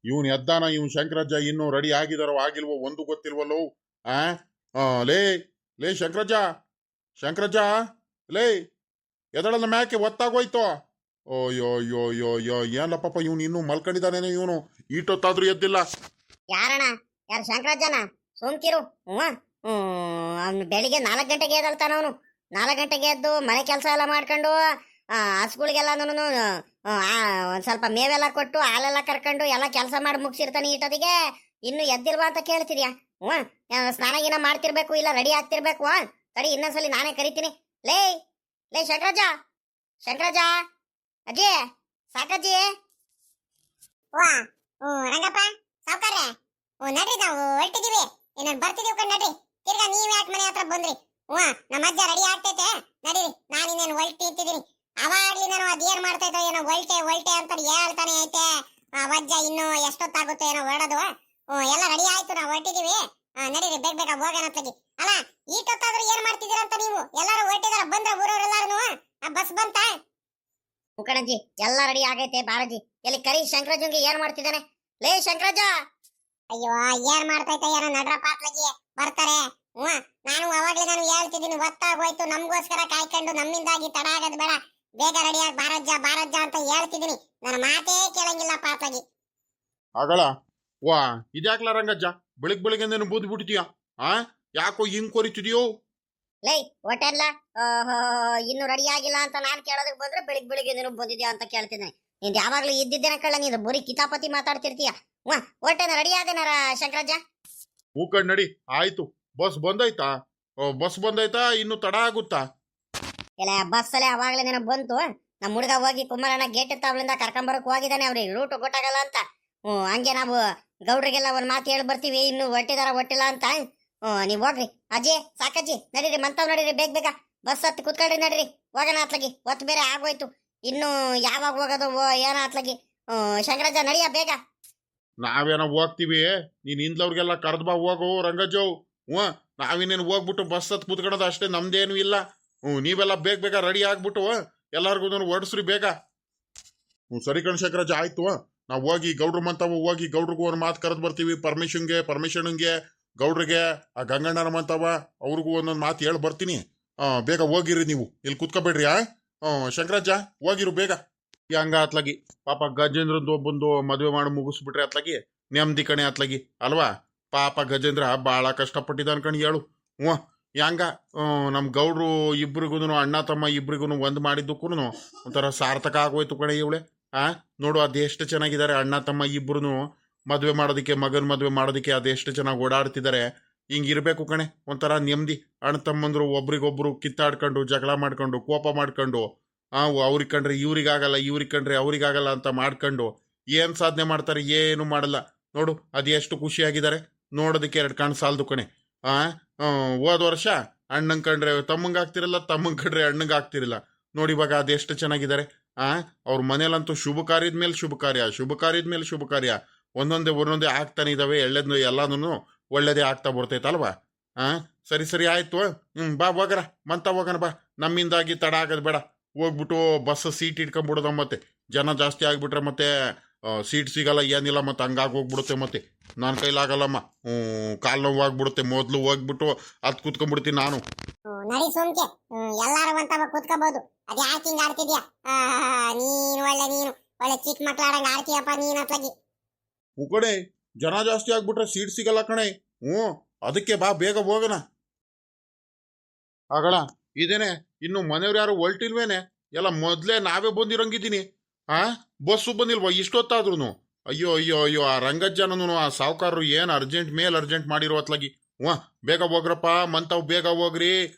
ಇವನ್ ಎದ್ದಾನ ಇವನ್ ಶಂಕರಜ್ಜ ಇನ್ನು ರೆಡಿ ಆಗಿದಾರೋ ಆಗಿಲ್ವೋ ಒಂದು ಗೊತ್ತಿಲ್ವಲ್ಲೋ ಆ ಲೇ ಲೇ ಶಂಕರಜ್ಜ ಶಂಕರಜ್ಜ ಲೇ ಎದಳಲ್ಲ ಮ್ಯಾಕೆ ಒತ್ತಾಗೋಯ್ತು ಓಯೋ ಯೋ ಯೋ ಯೋ ಏನಪ್ಪ ಇವನು ಇನ್ನೂ ಮಲ್ಕೊಂಡಿದ್ದಾನೇನೆ ಇವನು ಈಟೊತ್ತಾದ್ರೂ ಎದ್ದಿಲ್ಲ ಯಾರಣ್ಣ? ಯಾರು ಶಂಕರಜ್ಜನ? ಸೋಮ್ಕಿರು. ಅವ್ನು ಬೆಳಿಗ್ಗೆ 4 ಗಂಟೆಗೆ ಎದ್ದಳ್ತಾನ. ಅವನು 4 ಗಂಟೆಗೆ ಎದ್ದು ಮನೆ ಕೆಲಸ ಎಲ್ಲ ಮಾಡ್ಕೊಂಡು ಹಸುಗಳಿಗೆಲ್ಲನೂ ಒಂದ್ ಸ್ವಲ್ಪ ಮೇವೆಲ್ಲ ಕೊಟ್ಟು ಹಾಲೆಲ್ಲ ಕರ್ಕೊಂಡು ಎಲ್ಲ ಕೆಲಸ ಮಾಡಿ ಮುಗಿಸಿರ್ತಾನೆ. ಈಟೊತ್ತಿಗೆ ಇನ್ನು ಎದ್ದಿಲ್ವಾ ಅಂತ ಕೇಳ್ತಿದ್ಯಾ? ಸ್ನಾನ ಗೀನ ಮಾಡ್ತಿರ್ಬೇಕು, ಇಲ್ಲ ರೆಡಿ ಆಗ್ತಿರ್ಬೇಕು. ಸರಿ, ಇನ್ನೊಂದ್ಸಲಿ ನಾನೇ ಕರಿತೀನಿ. ಲೇ ಲೇ ಶಂಕರಜ್ಜ ಶಂಕರಜ್ಜ, ಅಜ್ಜಿ ಸಾಕಜ್ಜಿ. ವಾ ರಂಗಪ್ಪ ಸಾವ್ಕಾರ್ರೆ, ನಡ್ರಿ ನಾವು ಹೊರಟಿದೀವಿ. ಇನ್ನೊಂದು ಬರ್ತಿದೀವಿ ಕಣ್ ನಡ್ರಿ. ತಿರ್ಗಾ ನೀವ್ ಯಾಕೆ ಮನೆ ಹತ್ರ ಬಂದ್ರಿ? ನಮ್ಮ ಅಜ್ಜ ರೆಡಿ ಆಗ್ತೈತೆ, ನಡೀರಿ. ನಾನು ಇನ್ನೇನು ಹೊಲ್ಟಿ ಇಟ್ಟಿದ್ದೀನಿ. ಅವಾಗ್ಲಿ ನಾನು ಅದೇನ್ ಮಾಡ್ತೈತೋ ಏನೋ ಹೊಲ್ಟೆ ಹೊಲ್ಟೆ ಅಂತ ಹೇಳ್ತಾನೆ ಐತೆ. ಅಜ್ಜ ಇನ್ನು ಎಷ್ಟೊತ್ತಾಗುತ್ತೋ ಏನೋ ಹೊರಡೋದು. ಎಲ್ಲ ರೆಡಿ ಆಯ್ತು, ನಾವು ಹೊರಟಿದೀವಿ. ನಡೀರಿ, ಬೇಗ ಬೇಗ ಹೋಗೋಣ ಅತ್ಲಾಗಿ. ಅಲ್ಲ, ಈಟೊತ್ತಾದ್ರೂ ಏನ್ ಮಾಡ್ತಿದ್ದೀರಂತ ನೀವು? ಎಲ್ಲಾರು ಹೊರಟಿದಾರ? ಬಂದ್ರ ಊರವ್ರೆಲ್ಲಾರು? ಬಸ್ ಬಂತ? ಮುಖಣಜ್ಜಿ ಎಲ್ಲ ರೆಡಿ ಆಗೈತೆ. ಬಾರಜ್ಜಿ, ಎಲ್ಲಿ ಕರಿ ಶಂಕರಜ್ಜಂಗೆ ಏನ್ ಮಾಡ್ತಿದ್ದಾನೆ? ಲೇ ಶಂಕರಜ್ಜ. ಅಯ್ಯೋ, ಏನ್ ಮಾಡ್ತೈತೆ ಏನೋ, ನಡ್ರಪ್ಪ ಅತ್ಲಾಗಿ, ಬರ್ತಾರೆ. ನಾನು ಅವಾಗ್ಲೇ ನಾನು ಹೇಳ್ತಿದ್ದೀನಿ, ಒತ್ತಾಗೋಯ್ತು, ನಮ್ಗೋಸ್ಕರ ಕಾಯ್ಕೊಂಡು ನಮ್ಮಿಂದಾಗಿ ತಡ ಆಗೋದ್ ಬೇಡ, ಬೇಗ ರೆಡಿಯಾಗಿ ಬಾರಜ್ಜ ಬಾರಜ್ಜ ಅಂತ ಹೇಳ್ತಿದ್ದೀನಿ. ನನ್ನ ಮಾತೇ ಕೇಳಂಗಿಲ್ಲ ಪಾತ್ಲಾಗಿ. ಆಗಳ ವಾ ಇದ್ಯಾಕ್ಲ ರಂಗಜ್ಜ ಬೆಳಿಗ್ ಬೆಳಿಗ್ಗೆಂದೇನು ಬೂದ್ ಬಿಡ್ತೀಯ? ಯಾಕೋ ಹಿಂಗ್ ಕೊರಿತಿದ್ಯೋ? ಲೈ ಹೊಟ್ಟೆಲ್ಲ ಇನ್ನು ರೆಡಿ ಆಗಿಲ್ಲ ಅಂತ ನಾನ್ ಕೇಳೋದಕ್ಕೆ ಬಂದ್ರೆ ಬೆಳಿಗ್ಗೆ ನೀನು ಬಂದಿದ್ಯಾ ಅಂತ ಕೇಳ್ತಿದ್ದೇನೆ. ನಿಂದು ಯಾವಾಗ್ಲೂ ಇದ್ದಿದ್ದೇನೆ ಕಳ್ಳ, ನೀನು ಬರೀ ಕಿತಾಪತಿ ಮಾತಾಡ್ತಿರ್ತೀಯ. ಹೊಟ್ಟೆನ ರೆಡಿ ಆದೇನಾರ ಶಂಕರಜ್ಜ? ಮೂಕಂಡ್ ನಡಿ, ಆಯ್ತು. ಬಸ್ ಬಂದೈತಾ? ಬಸ್ ಬಂದೈತಾ? ಇನ್ನು ತಡ ಆಗುತ್ತಾ? ಇಲ್ಲ, ಬಸ್ ಅಲ್ಲೇ ಅವಾಗ್ಲೇ ನೀನು ಬಂತು. ನಮ್ಮ ಹುಡುಗ ಹೋಗಿ ಕುಮಾರಣ್ಣ ಗೇಟ್ ತಾವಳಿಂದ ಕರ್ಕೊಂಬರಕ್ ಹೋಗಿದ್ದಾನೆ. ಅವ್ರಿಗೆ ರೂಟ್ ಗೊತ್ತಾಗಲ್ಲ ಅಂತ. ಹಂಗೆ ನಾವು ಗೌಡ್ರಿಗೆಲ್ಲ ಒಂದ್ ಮಾತು ಹೇಳಿ ಬರ್ತೀವಿ, ಇನ್ನು ಹೊಟ್ಟಿದಾರ ಹೊಟ್ಟಿಲ್ಲ ಅಂತ. ನೀವ್ ಹೋಗ್ರಿ. ಅಜ್ಜಿ ಸಾಕಜ್ಜಿ, ನಡೀರಿ, ಮಂತಾವ್ ನಡೀರಿ, ಬೇಗ ಬೇಗ ಬಸ್ ಹತ್ತಿ ಕುತ್ಕೊಳ್ರಿ, ನಡೀರಿ, ಹೋಗೋಣ ಅತ್ಲಾಗಿ. ಹೊತ್ತು ಬೇರೆ ಆಗೋಯ್ತು, ಇನ್ನು ಯಾವಾಗ ಹೋಗೋದು ಏನೋ ಅತ್ಲಾಗಿ. ಶಂಕರಜ್ಜ ನಡಿಯ ಬೇಗ. ನಾವೇನೋ ಹೋಗ್ತೀವಿ, ನೀನ್ ಇಂದ್ಲವ್ರಿಗೆಲ್ಲ ಕರ್ದ್ ಬಾ ಹೋಗು ರಂಗಜ್ಜವ್. ನಾವಿನ್ನೇನು ಹೋಗ್ಬಿಟ್ಟು ಬಸ್ ಹತ್ ಕುತ್ಕೊಳ್ಳೋದು ಅಷ್ಟೇ, ನಮ್ದೇನು ಇಲ್ಲ. ನೀವೆಲ್ಲ ಬೇಗ ಬೇಗ ರೆಡಿ ಆಗ್ಬಿಟ್ಟು ಎಲ್ಲಾರ್ಗು ಹೊರಡ್ಸ್ರಿ ಬೇಗ. ಸರಿ ಕಣ್ ಶಂಕರಜ್ಜ, ಆಯ್ತು. ನಾವು ಹೋಗಿ ಗೌಡ್ರು ಮಂತಾವ ಹೋಗಿ ಗೌಡ್ರಿಗೂ ಒಂದು ಮಾತು ಕರೆದು ಬರ್ತೀವಿ. ಪರ್ಮಿಷನ್ಗೆ ಗೌಡ್ರಿಗೆ, ಆ ಗಂಗಣ್ಣನ ಮಂತಾವ ಅವ್ರಿಗೂ ಒಂದೊಂದು ಮಾತು ಹೇಳಿ ಬರ್ತೀನಿ. ಬೇಗ ಹೋಗಿರಿ, ನೀವು ಇಲ್ಲಿ ಕುತ್ಕೋಬೇಡ್ರಿ. ಶಂಕರಜ್ಜ ಹೋಗಿರು ಬೇಗ. ಹಂಗ ಅತ್ಲಾಗಿ ಪಾಪ ಗಜೇಂದ್ರಂದು ಒಬ್ಬಂದು ಮದುವೆ ಮಾಡಿ ಮುಗಿಸ್ಬಿಟ್ರೆ ಅತ್ಲಾಗಿ ನೆಮ್ಮದಿ ಕಣೆ ಅತ್ಲಾಗಿ ಅಲ್ವಾ? ಪಾಪ ಗಜೇಂದ್ರ ಭಾಳ ಕಷ್ಟಪಟ್ಟಿದ್ದ ಅನ್ಕಣಿ ಹೇಳು. ಹೆಂಗ ನಮ್ಮ ಗೌಡ್ರು ಇಬ್ರಿಗೂ, ಅಣ್ಣ ತಮ್ಮ ಇಬ್ರಿಗೂ ಒಂದು ಮಾಡಿದ್ದಕ್ಕೂ ಒಂಥರ ಸಾರ್ಥಕ ಆಗೋಯ್ತು ಕಣೆ ಇವಳೆ. ನೋಡು ಅದೆಷ್ಟು ಚೆನ್ನಾಗಿದ್ದಾರೆ ಅಣ್ಣ ತಮ್ಮ ಇಬ್ರು. ಮದುವೆ ಮಾಡೋದಕ್ಕೆ, ಮಗನ ಮದುವೆ ಮಾಡೋದಕ್ಕೆ ಅದೆಷ್ಟು ಚೆನ್ನಾಗಿ ಓಡಾಡ್ತಿದ್ದಾರೆ. ಹಿಂಗಿರ್ಬೇಕು ಕಣೆ, ಒಂಥರ ನೆಮ್ಮದಿ. ಅಣ್ಣ ತಮ್ಮಂದ್ರು ಒಬ್ರಿಗೊಬ್ರು ಕಿತ್ತಾಡ್ಕೊಂಡು, ಜಗಳ ಮಾಡ್ಕೊಂಡು, ಕೋಪ ಮಾಡ್ಕೊಂಡು, ಅವ್ರಿಗೆ ಕಂಡ್ರೆ ಇವ್ರಿಗಾಗಲ್ಲ, ಇವ್ರಿಗೆ ಕಂಡ್ರೆ ಅವ್ರಿಗಾಗಲ್ಲ ಅಂತ ಮಾಡ್ಕೊಂಡು ಏನು ಸಾಧನೆ ಮಾಡ್ತಾರೆ? ಏನು ಮಾಡಲ್ಲ. ನೋಡು ಅದೆಷ್ಟು ಖುಷಿಯಾಗಿದ್ದಾರೆ. ನೋಡೋದಕ್ಕೆ 2 ಕಣ್ಣು ಸಾಲದು ಕಣೆ. ಹೋದ ವರ್ಷ ಅಣ್ಣಂಗೆ ಕಂಡ್ರೆ ತಮ್ಮಂಗೆ ಆಗ್ತಿರಲ್ಲ, ತಮ್ಮಂಗೆ ಕಂಡ್ರೆ ಅಣ್ಣಂಗೆ ಆಗ್ತಿರಲಿಲ್ಲ. ನೋಡಿ ಇವಾಗ ಅದೆಷ್ಟು ಚೆನ್ನಾಗಿದ್ದಾರೆ. ಅವ್ರ ಮನೇಲಂತೂ ಶುಭ ಕಾರ್ಯದ ಮೇಲೆ ಶುಭ ಕಾರ್ಯ, ಶುಭ ಕಾರ್ಯದ ಮೇಲೆ ಶುಭ ಕಾರ್ಯ, ಒಂದೊಂದೇ ಆಗ್ತಾನೆ ಇದಾವೆ. ಎಳ್ಳೆದ್ನು ಎಲ್ಲಾನು ಒಳ್ಳೇದೇ ಆಗ್ತಾ ಬರ್ತೈತಲ್ವಾ? ಸರಿ ಸರಿ ಆಯ್ತು. ಬಾ ಹೋಗರ, ಮಂತ ಹೋಗೋಣ ಬಾ. ನಮ್ಮಿಂದಾಗಿ ತಡ ಆಗೋದು ಬೇಡ. ಹೋಗ್ಬಿಟ್ಟು ಬಸ್ ಸೀಟ್ ಇಟ್ಕೊಂಡ್ಬಿಡೋದ, ಮತ್ತೆ ಜನ ಜಾಸ್ತಿ ಆಗ್ಬಿಟ್ರೆ ಮತ್ತೆ ಸೀಟ್ ಸಿಗಲ್ಲ, ಏನಿಲ್ಲ, ಮತ್ತೆ ಹಂಗಾಗಿ ಹೋಗ್ಬಿಡುತ್ತೆ. ಮತ್ತೆ ನನ್ನ ಕೈಲಾಗಲ್ಲಮ್ಮ, ಕಾಲು ನೋವು ಆಗ್ಬಿಡುತ್ತೆ. ಮೊದಲು ಹೋಗ್ಬಿಟ್ಟು ಅದು ಕುತ್ಕೊಂಡ್ಬಿಡ್ತೀನಿ ನಾನು. ನಡಿ ಸೋಮ್ಕೆ, ಎಲ್ಲಾರು ಅಂತ ಕುತ್ಕೋಬಹುದು. ಅದ್ ಯಾಕೆ ಹಿಂಗ ಆಡ್ತಿದ್ಯಾ? ನೀನು ಒಳ್ಳೆ ಚಿಕ್ಕ ಮಕ್ಳು ಆಡಂಗ ಆಡ್ತೀಯಪ್ಪ ನೀನ್ ಅತ್ಲಾಗಿ. ಕಣೆ, ಜನ ಜಾಸ್ತಿ ಆಗ್ಬಿಟ್ರೆ ಸೀಟ್ ಸಿಗಲ್ಲ ಕಣೆ. ಅದಕ್ಕೆ ಬಾ ಬೇಗ ಹೋಗೋಣ. ಆಗಳ ಇದೇನೆ, ಇನ್ನು ಮನೆಯವ್ರು ಯಾರು ಹೊಲ್ಟಿಲ್ವೇನೆ? ಎಲ್ಲ ಮೊದ್ಲೇ ನಾವೇ ಬಂದಿರಂಗಿದ್ದೀನಿ. ಬಸ್ಸು ಬಂದಿಲ್ವಾ ಇಷ್ಟೊತ್ತಾದ್ರೂ? ಅಯ್ಯೋ ಅಯ್ಯೋ ಅಯ್ಯೋ, ಆ ರಂಗಜ್ಜನೂ ಆ ಸಾವುಕಾರರು ಏನು ಅರ್ಜೆಂಟ್ ಮಾಡಿರೋ ಅತ್ಲಾಗಿ. ಬೇಗ ಹೋಗ್ರಪ್ಪ, ಮಂತಾವ್ ಬೇಗ ಹೋಗ್ರಿ,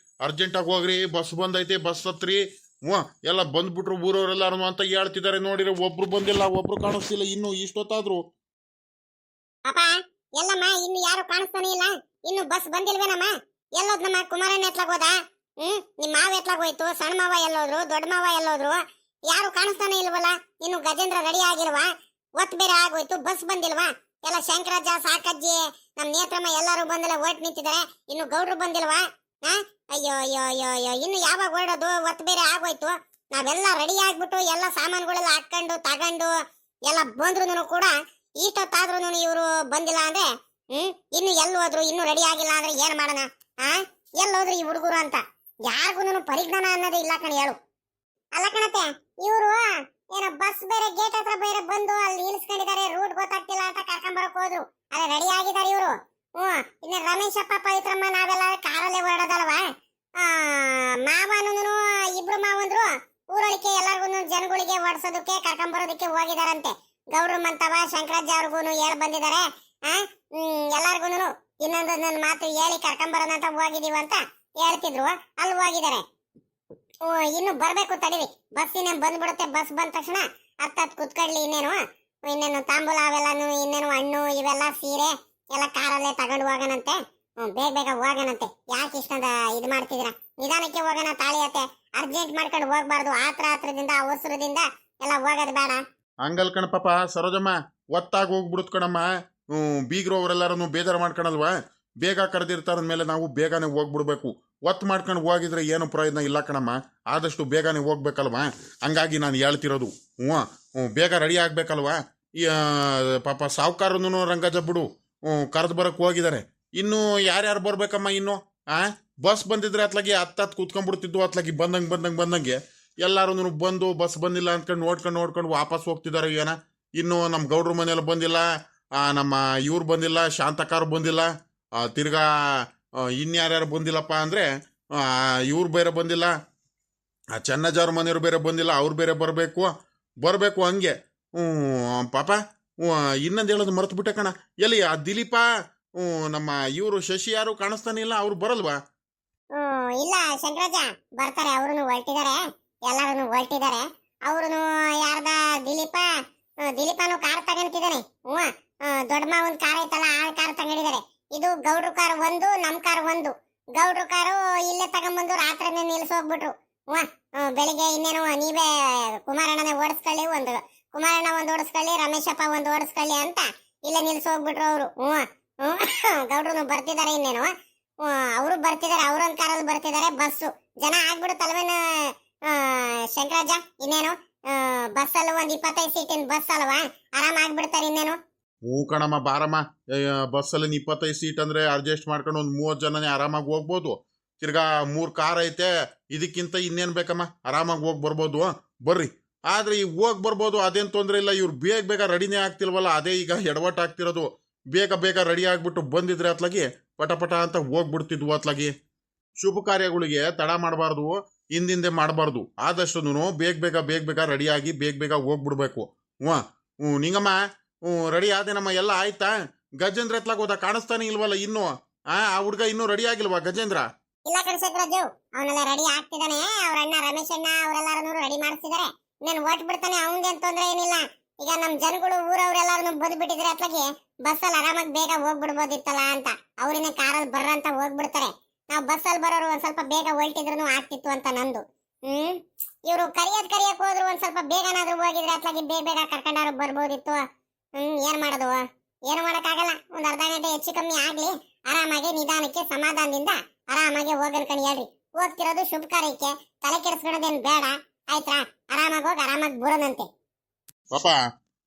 ಅರ್ಜೆಂಟಾಗಿ ಹೋಗ್ರಿ, ಬಸ್ ಬಂದೈತೆ, ಬಸ್ ಹತ್ರಿ. ಎಲ್ಲ ಬಂದ್ಬಿಟ್ರು ಊರವರೆಲ್ಲಾರು ಅಂತ ಹೇಳ್ತಿದ್ದಾರೆ. ನೋಡಿದ್ರೆ ಒಬ್ರು ಬಂದಿಲ್ಲ, ಒಬ್ರು ಕಾಣಿಸ್ತಿಲ್ಲ ಇನ್ನು ಇಷ್ಟೊತ್ತಾದ್ರು. ಪಾಪ ಎಲ್ಲಮ್ಮ, ಇನ್ನು ಯಾರು ಕಾಣಿಸ್ತಾನೆ ಇಲ್ಲ. ಇನ್ನು ಬಸ್ ಬಂದಿಲ್ವೇನಮ್ಮ? ಎಲ್ಲೋದ್ ನಮ್ಮ ಕುಮಾರಣ್ಣ ಎತ್ಲಾಗೋದ? ನಿಮ್ ಮಾವ ಎತ್ಲಾಗೋಯ್ತು? ಸಣ್ಣ ಮಾವ ಎಲ್ಲೋದ್ರು? ದೊಡ್ಡ ಮಾವ ಎಲ್ಲೋದ್ರು? ಯಾರು ಕಾಣಿಸ್ತಾನೆ ಇಲ್ವಲ್ಲ? ಇನ್ನು ಗಜೇಂದ್ರ ರೆಡಿ ಆಗಿಲ್ವಾ? ಒತ್ ಬೇರೆ ಆಗೋಯ್ತು, ಬಸ್ ಬಂದಿಲ್ವಾ? ಎಲ್ಲ ಶಂಕರಜ್ಜ, ಸಾಕಜ್ಜಿ, ನಮ್ ನೇತ್ರಮ್ಮ ಎಲ್ಲಾರು ಬಂದಿಲ್ಲ, ಓಟ್ ನಿಂತಿದ್ದಾರೆ. ಇನ್ನು ಗೌಡ್ರು ಬಂದಿಲ್ವಾ? ಅಯ್ಯೋ ಅಯ್ಯೋ ಅಯ್ಯೋ ಅಯ್ಯೋ, ಇನ್ನು ಯಾವಾಗ ಹೊರಡೋದು? ಒತ್ ಬೇರೆ ಆಗೋಯ್ತು. ನಾವೆಲ್ಲ ರೆಡಿ ಆಗ್ಬಿಟ್ಟು ಎಲ್ಲ ಸಾಮಾನುಗಳೆಲ್ಲ ಹಾಕೊಂಡು ತಗೊಂಡು ಎಲ್ಲ ಬಂದ್ರು ಕೂಡ ಇಷ್ಟೊತ್ತಾದ್ರೂ ಇವರು ಬಂದಿಲ್ಲ ಅಂದ್ರೆ ಇನ್ನು ಎಲ್ಲಿ ಹೋದ್ರು ಇನ್ನು ರೆಡಿ ಆಗಿಲ್ಲ ಅಂದ್ರೆ ಏನ್ ಮಾಡೋಣ ಆ ಎಲ್ಲಿ ಹೋದ್ರು ಈ ಹುಡುಗರು ಅಂತ ಯಾರಿಗೂ ಪರಿಜ್ಞಾನ ಅನ್ನೋದೇ ಇಲ್ಲ ಕಣೆ ಹೇಳು. ಅಲ್ಲ ಕಣತೆ ಇವರು ಏನೋ ಬಸ್ ಬೇರೆ ಗೇಟ್ ಹತ್ರ ಬೇರೆ ಬಂದು ಅಲ್ಲಿ ನಿಲ್ಸ್ಕೊಂಡಿದ್ದಾರೆ, ರೂಟ್ ಗೊತ್ತಾಗ್ತಿಲ್ಲ ಅಂತ ಕರ್ಕೊಂಡ್ ಬರಕ್ ಹೋದ್ರು. ಅಲ್ಲ ರೆಡಿ ಆಗಿದ್ದಾರೆ ಇವರು. ಇನ್ನು ರಮೇಶಪ್ಪ ಪವಿತ್ರಮ್ಮ ನಾವೆಲ್ಲ ಕಾರಲ್ಲೇ ಓಡಾಡೋದಲ್ವಾ. ಮಾವನು ಇಬ್ರು ಮಾವಂದ್ರು ಊರೊಳಗೆ ಎಲ್ಲರಿಗೂ ಜನಗಳಿಗೆ ಓಡಿಸೋದಕ್ಕೆ ಕರ್ಕೊಂಡ್ ಬರೋದಕ್ಕೆ ಹೋಗಿದಾರಂತೆ. ಗೌಡ್ರು ಮಂತವ ಶಂಕರಾಜ್ ಅವ್ರಿಗೂ ಹೇಳಿ ಬಂದಿದ್ದಾರೆ. ಎಲ್ಲಾರ್ಗು ಇನ್ನೊಂದು ನನ್ನ ಮಾತು ಹೇಳಿ ಕರ್ಕೊಂಡ್ ಬರೋಣ ಅಂತ ಹೋಗಿದೀವಿ ಅಂತ ಹೇಳ್ತಿದ್ರು. ಅಲ್ಲಿ ಹೋಗಿದ್ದಾರೆ. ಇನ್ನು ಬರ್ಬೇಕು ತಡೀರಿ, ಬಸ್ ಇನ್ನೇನು ಬಂದ್ಬಿಡುತ್ತೆ. ಬಸ್ ಬಂದ ತಕ್ಷಣ ಹತ್ತತ್ ಕುತ್ಕೊಳ್ಳಿ. ಇನ್ನೇನು ತಾಂಬೂಲ ಅವೆಲ್ಲಾನು ಇನ್ನೇನು ಹಣ್ಣು ಇವೆಲ್ಲ ಸೀರೆ ಎಲ್ಲ ಕಾರಲ್ಲೇ ತಗೊಂಡು ಹೋಗೋಣಂತೆ. ಬೇಗ ಬೇಗ ಹೋಗೋಣಂತೆ. ಯಾಕೆ ಇಷ್ಟೊಂದ ಇದು ಮಾಡ್ತಿದ್ದೀರಾ? ನಿಧಾನಕ್ಕೆ ಹೋಗೋಣ, ತಾಳಿಯತ್ತೆ. ಅರ್ಜೆಂಟ್ ಮಾಡ್ಕೊಂಡು ಹೋಗ್ಬಾರ್ದು. ಆತ್ರದಿಂದ ಅವಸರದಿಂದ ಎಲ್ಲ ಹೋಗೋದು ಬೇಡ. ಹಂಗಲ್ ಕಣ ಪಾಪ ಸರೋಜಮ್ಮ, ಒತ್ತಾಗಿ ಹೋಗ್ಬಿಡುತ್ ಕಣಮ್ಮ. ಬೀಗ್ರು ಅವರೆಲ್ಲರೂ ಬೇಜಾರು ಮಾಡ್ಕೊಳಲ್ವಾ? ಬೇಗ ಕರೆದಿರ್ತಾರಂದ್ಮೇಲೆ ನಾವು ಬೇಗನೆ ಹೋಗ್ಬಿಡ್ಬೇಕು. ಒತ್ತು ಮಾಡ್ಕೊಂಡು ಹೋಗಿದ್ರೆ ಏನು ಪ್ರಯೋಜನ ಇಲ್ಲ ಕಣಮ್ಮ. ಆದಷ್ಟು ಬೇಗನೆ ಹೋಗ್ಬೇಕಲ್ವಾ? ಹಂಗಾಗಿ ನಾನು ಹೇಳ್ತಿರೋದು. ಬೇಗ ರೆಡಿ ಆಗ್ಬೇಕಲ್ವಾ? ಪಾಪ ಸಾವುಕಾರನು ರಂಗಜ ಬಿಡು ಕರೆದು ಬರಕ್ ಹೋಗಿದ್ದಾರೆ. ಇನ್ನು ಯಾರ್ಯಾರು ಬರ್ಬೇಕಮ್ಮ? ಇನ್ನು ಬಸ್ ಬಂದಿದ್ರೆ ಅತ್ಲಾಗಿ ಹತ್ತತ್ತು ಕೂತ್ಕೊಂಡ್ಬಿಡ್ತಿದ್ವು. ಅತ್ಲಾಗಿ ಬಂದಂಗೆ ಎಲ್ಲಾರು ಬಂದು ಬಸ್ ಬಂದಿಲ್ಲ ಅಂದ್ಕೊಂಡು ನೋಡ್ಕೊಂಡು ವಾಪಸ್ ಹೋಗ್ತಿದ್ದಾರೆ. ಏನ ಇನ್ನು ನಮ್ಮ ಗೌಡ್ರ ಮನೆಯಲ್ಲಿ ಬಂದಿಲ್ಲ, ನಮ್ಮ ಇವ್ರು ಬಂದಿಲ್ಲ, ಶಾಂತಕಾರು ಬಂದಿಲ್ಲ, ತಿರ್ಗಾ ಇನ್ಯಾರ್ಯಾರು ಬಂದಿಲ್ಲಪ್ಪ ಅಂದರೆ ಇವ್ರು ಬೇರೆ ಬಂದಿಲ್ಲ, ಚೆನ್ನಜಾರ್ ಮನೆಯವ್ರು ಬೇರೆ ಬಂದಿಲ್ಲ, ಅವ್ರು ಬೇರೆ ಬರಬೇಕು ಹಂಗೆ. ಪಾಪ ಇನ್ನೊಂದು ಹೇಳೋದು ಮರ್ತು ಬಿಟ್ಟೆ ಕಣ. ಎಲ್ಲಿ ಆ ದಿಲೀಪ ನಮ್ಮ ಇವರು ಶಶಿ ಯಾರು ಕಾಣಿಸ್ತಾನೆ ಇಲ್ಲ, ಅವ್ರು ಬರಲ್ವಾ? ಇಲ್ಲ ಶಂಕರಾಜ ಬರ್ತಾರೆ. ಅವ್ರು ಹೊರಟಿದ್ದಾರೆ, ಎಲ್ಲಾರು ಹೊರಟಿದ್ದಾರೆ. ಅವ್ರು ಯಾರ್ದ ದಿಲೀಪನು ಕಾರ್ ತಗೊಂತಿದ್ದಾನೆ. ದೊಡ್ಡ ಮಾವನ್ ಕಾರ್ ಐತಲ್ಲ, ಆ ಕಾರ್ ತಗೊಂಡಿದ್ದಾರೆ. ಇದು ಗೌಡ್ರ ಕಾರ್ ಒಂದು, ನಮ್ ಕಾರ್ ಒಂದು. ಗೌಡ್ರ ಕಾರು ಇಲ್ಲೇ ತಗೊಂಡ್ಬಂದು ರಾತ್ರಿನೇ ನಿಲ್ಸೋಗ್ಬಿಟ್ರು. ಬೆಳಿಗ್ಗೆ ಇನ್ನೇನು ನೀವೇ ಕುಮಾರಣ್ಣನೇ ಓಡಿಸ್ಕೊಳ್ಳಿ, ಕುಮಾರಣ್ಣ ಒಂದು ಓಡಿಸ್ಕೊಳ್ಳಿ, ರಮೇಶಪ್ಪ ಒಂದು ಓಡಿಸ್ಕೊಳ್ಳಿ ಅಂತ ಇಲ್ಲೇ ನಿಲ್ಸೋಗ್ಬಿಟ್ರು ಅವರು. ಗೌಡ್ರು ಬರ್ತಿದ್ದಾರೆ. ಇನ್ನೇನು ಅವರು ಬರ್ತಿದ್ದಾರೆ, ಅವ್ರೊಂದ್ ಕಾರಲ್ಲಿ ಬರ್ತಿದ್ದಾರೆ. ಬಸ್ಸು ಜನ ಆಗ್ಬಿಡುತ್ತಲ್ವೇನ ಶಂಕರಾಜ? ಇನ್ನೇನು ಬಸ್ಸಲ್ಲಿ ಒಂದ್ 25 ಸೀಟಿನ ಬಸ್ ಅಲ್ವಾ, ಆರಾಮ ಆಗ್ಬಿಡ್ತಾರೆ. ಇನ್ನೇನು ಕಣಮ್ಮ ಬಾರಮ್ಮ. ಬಸ್ಸಲ್ಲಿ 25 ಸೀಟ್ ಅಂದ್ರೆ ಅಡ್ಜಸ್ಟ್ ಮಾಡ್ಕೊಂಡು ಒಂದು 30 ಜನನೇ ಆರಾಮಾಗಿ ಹೋಗ್ಬೋದು. ತಿರ್ಗಾ 3 ಕಾರ್ ಐತೆ, ಇದಕ್ಕಿಂತ ಇನ್ನೇನ್ ಬೇಕಮ್ಮ? ಆರಾಮಾಗಿ ಹೋಗಿ ಬರ್ಬೋದು. ಬರ್ರಿ. ಆದ್ರೆ ಈಗ ಹೋಗಿ ಬರ್ಬೋದು, ಅದೇನ್ ತೊಂದ್ರೆ ಇಲ್ಲ. ಇವ್ರು ಬೇಗ ರೆಡಿನೇ ಆಗ್ತಿಲ್ವಲ್ಲ, ಅದೇ ಈಗ ಎಡವಟ್ ಆಗ್ತಿರೋದು. ಬೇಗ ರೆಡಿ ಆಗ್ಬಿಟ್ಟು ಬಂದಿದ್ರೆ ಅತ್ಲಾಗಿ ಪಟ ಅಂತ ಹೋಗ್ಬಿಡ್ತಿದ್ವು. ಅತ್ಲಾಗಿ ಶುಭ ಕಾರ್ಯಗಳಿಗೆ ತಡ ಮಾಡಬಾರ್ದು, ಹಿಂದಿಂದೆ ಮಾಡಬಾರ್ದು. ಆದಷ್ಟು ಬೇಗ ರೆಡಿಯಾಗಿ ಬೇಗ ಹೋಗ್ಬಿಡ್ಬೇಕು. ನಿಂಗಮ್ಮ ರೆಡಿ ಆದೇನಮ್ಮ? ಎಲ್ಲ ಆಯ್ತಾ? ಗಜೇಂದ್ರ ಎತ್ಲಾಗ ಹೋದ ಕಾಣಿಸ್ತಾನೆ ಇಲ್ವಲ್ಲ ಇನ್ನು? ಆ ಹುಡ್ಗ ಇನ್ನೂ ರೆಡಿ ಆಗಿಲ್ವಾ ಗಜೇಂದ್ರ? ಇಲ್ಲ ಕಣ್ಸಕ್ರಾಜು, ಅವನೆಲ್ಲ ರೆಡಿ ಆಗ್ತಿದ್ದಾನೆ. ಅವ್ರ ಅಣ್ಣ ರಮೇಶ್ ಅಣ್ಣ ಅವರೆಲ್ಲಾರು ರೆಡಿ ಮಾಡಿಸಿದಾರೆ. ನಾನು ಓಟ್ ಬಿಡ್ತಾನೆ, ಅವನ್ದೇನ್ ತೊಂದ್ರೆ ಏನಿಲ್ಲ. ಈಗ ನಮ್ ಜನಗಳು ಊರವ್ರೆಲ್ಲಾರು ಬಂದ್ಬಿಟ್ಟಿದ್ರೆ ಅತ್ಲಾಗಿ ಬಸ್ಸಲ್ಲಿ ಆರಾಮಾಗಿ ಬೇಗ ಹೋಗ್ಬಿಡ್ಬೋದಿತ್ತಲ್ಲ ಅಂತ ಅವ್ರಿನ ಕಾರಲ್ಲಿ ಬರ್ರಂತ ಹೋಗ್ಬಿಡ್ತಾರೆ. ನಾವು ಬಸ್ಸಲ್ಲಿ ಬರೋರು ಒಂದ್ ಸ್ವಲ್ಪ ಬೇಗ ಹೊಲ್ಟಿದ್ರು ಆಗ್ತಿತ್ತು ಅಂತ ನಂದು. ಇವ್ರು ಕರಿಯಕ್ ಹೋದ್ರು ಒಂದ್ ಸ್ವಲ್ಪ ಬೇಗನಾದ್ರೂ ಹೋಗಿದ್ರೆ ಅತ್ಲಾಗಿ ಬೇಗ ಕರ್ಕೊಂಡಾರು ಬರ್ಬೋದಿತ್ತು. ಏನ್ ಮಾಡೋದು? ಏನು ಮಾಡಕ್ಕಾಗಲ್ಲ. ಒಂದ್ ಅರ್ಧ ಗಂಟೆ ಹೆಚ್ಚು ಕಮ್ಮಿ ಆಗ್ಲಿ, ಆರಾಮಾಗಿ ನಿಧಾನಕ್ಕೆ ಸಮಾಧಾನದಿಂದ ಆರಾಮಾಗಿ ಹೋಗನ್ ಕಣಿ. ಹೇಳ್ರಿ, ಹೋಗ್ತಿರೋದು ಶುಭ ಕಾರ್ಯಕ್ಕೆ, ತಲೆ ಕೆಡಿಸ್ಕೊಳೋದೇನ್ ಬೇಡ ಆಯ್ತಾ? ಆರಾಮಾಗಿ ಹೋಗಿ ಆರಾಮಾಗಿ ಬರೋದಂತೆ. ಪಾಪ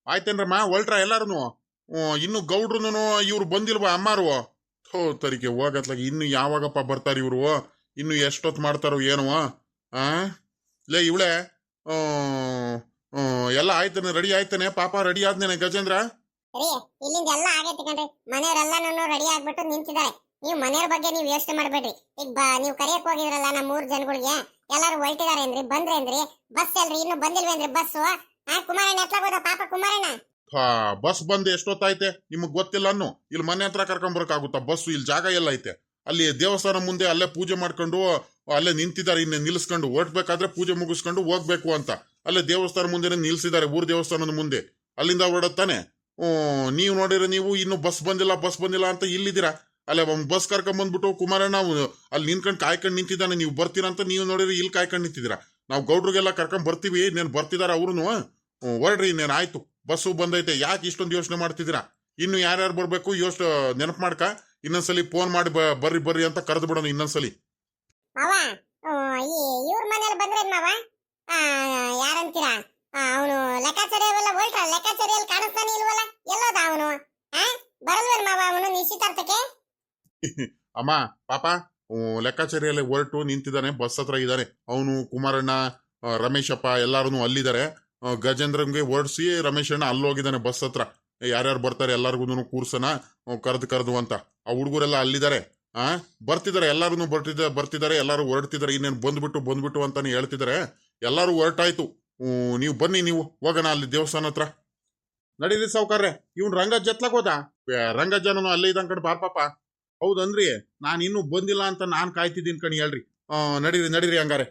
ಆಯ್ತೇನ್ರಮ್ಮ? ಹೊಲ್ಟ್ರ ಎಲ್ಲಾರು? ಇನ್ನು ಗೌಡ್ರು ಇವ್ರು ಬಂದಿಲ್ವಾ ಅಮ್ಮಾರು? ತರಿಗೆ ಹೋಗತ್ಲಾಗಿ ಇನ್ನು ಯಾವಾಗಪ್ಪ ಬರ್ತಾರ ಇವ್ರು? ಇನ್ನು ಎಷ್ಟೊತ್ತು ಮಾಡ್ತಾರೋ ಏನೋ? ಲೇ ಇವಳೆ ಎಲ್ಲ ಆಯ್ತಾನೆ, ರೆಡಿ ಆಯ್ತಾನೆ? ಪಾಪ ರೆಡಿ ಆದ್ನೇನೆ ಗಜೇಂದ್ರ? ಇಲ್ಲಿಂದ ಎಲ್ಲ ಆಗೈತಿ ಕಣ್ರಿ. ಮನೆಯವರೆಲ್ಲಾನು ರೆಡಿ ಆಗ್ಬಿಟ್ಟು ನಿಂತಿದ್ದಾರೆ. ನೀವು ಮನೆಯವ್ರ ಬಗ್ಗೆ ನೀವು ಯೋಚನೆ ಮಾಡ್ಬೇಡ್ರಿ. ಈಗ ನೀವು ಕರಿಯಕ್ ಹೋಗಿದ್ರಲ್ಲ ನಮ್ಮ 3 ಜನಗಳಿಗೆ, ಎಲ್ಲಾರು ಹೊರಟಿದ್ದಾರೆ ಅಂದ್ರಿ, ಬಂದ್ರೆ ಅಂದ್ರಿ. ಬಸ್ ಅಲ್ರಿ ಇನ್ನು ಬಂದಿಲ್ವೇನ್ರಿ ಬಸ್ಸು? ಕುಮಾರಣ್ಣ ಎತ್ಲಾಗೋದ ಪಾಪ ಕುಮಾರಣ್ಣ? ಬಸ್ ಬಂದು ಎಷ್ಟೊತ್ತಾಯ್ತೆ ನಿಮಗ್ ಗೊತ್ತಿಲ್ಲ ಅನ್ನು? ಇಲ್ಲಿ ಮನೆ ಹತ್ರ ಕರ್ಕೊಂಬರಕಾಗುತ್ತಾ ಬಸ್ಸು? ಇಲ್ಲಿ ಜಾಗ ಎಲ್ಲ ಐತೆ. ಅಲ್ಲಿ ದೇವಸ್ಥಾನ ಮುಂದೆ ಅಲ್ಲೇ ಪೂಜೆ ಮಾಡ್ಕೊಂಡು ಅಲ್ಲೇ ನಿಂತಿದ್ದಾರೆ. ಇನ್ನೇ ನಿಲ್ಸ್ಕೊಂಡು ಹೊರಡ್ಬೇಕಾದ್ರೆ ಪೂಜೆ ಮುಗಿಸ್ಕೊಂಡು ಹೋಗ್ಬೇಕು ಅಂತ ಅಲ್ಲೇ ದೇವಸ್ಥಾನ ಮುಂದೆ ನಿಲ್ಸಿದ್ದಾರೆ, ಊರ್ ದೇವಸ್ಥಾನದ ಮುಂದೆ. ಅಲ್ಲಿಂದ ಹೊರಡತ್ತಾನೆ. ನೀವು ನೋಡಿದ್ರೆ ನೀವು ಇನ್ನು ಬಸ್ ಬಂದಿಲ್ಲ ಅಂತ ಇಲ್ಲಿದ್ದೀರಾ. ಅಲ್ಲೇ ಬಸ್ ಕರ್ಕೊಂಬಂದ್ಬಿಟ್ಟು ಕುಮಾರಣ್ಣ ಅಲ್ಲಿ ನಿಂತ್ಕೊಂಡು ಕಾಯ್ಕೊಂಡು ನಿಂತಿದ್ದಾನೆ. ನೀವು ಬರ್ತೀರಾ ಅಂತ ನೀವು ನೋಡಿದ್ರೆ ಇಲ್ಲಿ ಕಾಯ್ಕೊಂಡು ನಿಂತಿದ್ದೀರಾ. ನಾವು ಗೌಡ್ರಿಗೆಲ್ಲ ಕರ್ಕೊಂಡ್ ಬರ್ತೀವಿ, ಇನ್ನೇನು ಬರ್ತಿದಾರ ಅವ್ರು. ಹೊರಡ್ರಿ, ಇನ್ನೇನು ಆಯ್ತು, ಬಸ್ಸು ಬಂದೈತೆ. ಯಾಕೆ ಇಷ್ಟೊಂದು ಯೋಚನೆ ಮಾಡ್ತಿದ್ದೀರಾ? ಇನ್ನು ಯಾರ್ಯಾರು ಬರ್ಬೇಕು ನೆನಪು ಮಾಡ್ಕ. ಇನ್ನೊಂದ್ಸಲಿ ಫೋನ್ ಮಾಡಿ ಬರ್ರಿ ಅಂತ ಕರೆದು ಬಿಡೋಣ ಇನ್ನೊಂದ್ಸಲಿ. ಮಾವ ಇವ್ರ ಮನೇಲಿ ಬಂದ್ರೆ ಮಾವ ಯಾರಂತೀರಾ? ಅವನು ಲೆಕ್ಕಾಚಾರಿಯವೆಲ್ಲ ಹೊಲ್ಟ್ರ ಲೆಕ್ಕಾಚಾರಿಯಲ್ಲಿ ಕಾಣಿಸ್ತಾನೆ ಇಲ್ವಲ್ಲ ಎಲ್ಲೋದ ಅವನು ಬರಲ್ವೇನ್ ಮಾವ ಅವನು ನಿಶ್ಚಿತಾರ್ಥಕ್ಕೆ ಅಮ್ಮ ಪಾಪ ಲೆಕ್ಕಾಚಾರಿಯಲ್ಲಿ ಹೊರಟು ನಿಂತಿದ್ದಾನೆ, ಬಸ್ ಹತ್ರ ಇದ್ದಾನೆ. ಅವನು ಕುಮಾರಣ್ಣ, ರಮೇಶಪ್ಪ ಎಲ್ಲಾರು ಅಲ್ಲಿದ್ದಾರೆ. ಗಜೇಂದ್ರಂಗೆ ಹೊರಡಿಸಿ ರಮೇಶಣ್ಣ ಅಲ್ಲೋಗಿದ್ದಾನೆ ಬಸ್ ಹತ್ರ. ಯಾರ್ಯಾರು ಬರ್ತಾರೆ ಎಲ್ಲಾರ್ಗು ಕೂರ್ಸನ ಕರೆದು ಅಂತ. ಆ ಹುಡುಗರೆಲ್ಲ ಅಲ್ಲಿದ್ದಾರೆ. ಬರ್ತಿದ್ದಾರೆ, ಎಲ್ಲಾರು ಬರ್ತಿದ್ದಾರೆ, ಎಲ್ಲಾರು ಹೊರಡ್ತಿದ್ದಾರೆ. ಇನ್ನೇನು ಬಂದ್ಬಿಟ್ಟು ಅಂತಾನೆ ಹೇಳ್ತಿದ್ದಾರೆ. ಎಲ್ಲಾರು ಹೊರಟಾಯ್ತು. ನೀವು ಬನ್ನಿ, ನೀವು ಹೋಗೋಣ ಅಲ್ಲಿ ದೇವಸ್ಥಾನ ಹತ್ರ. ನಡೀರಿ ಸಾವುಕಾರ್ರೆ, ಇವ್ನು ರಂಗಜ್ಜ ಎತ್ಲಕ್ ಹೋದ. ರಂಗಜ್ಜನೂ ಅಲ್ಲೇ ಇದ್ದಂಗ್ ಕಣ್ ಪಾಪ. ಹೌದನ್ರಿ, ನಾನು ಇನ್ನೂ ಬಂದಿಲ್ಲ ಅಂತ ನಾನ್ ಕಾಯ್ತಿದ್ದೀನಿ ಕಣಿ. ಹೇಳ್ರಿ, ನಡೀರಿ ಹಂಗಾರೆ.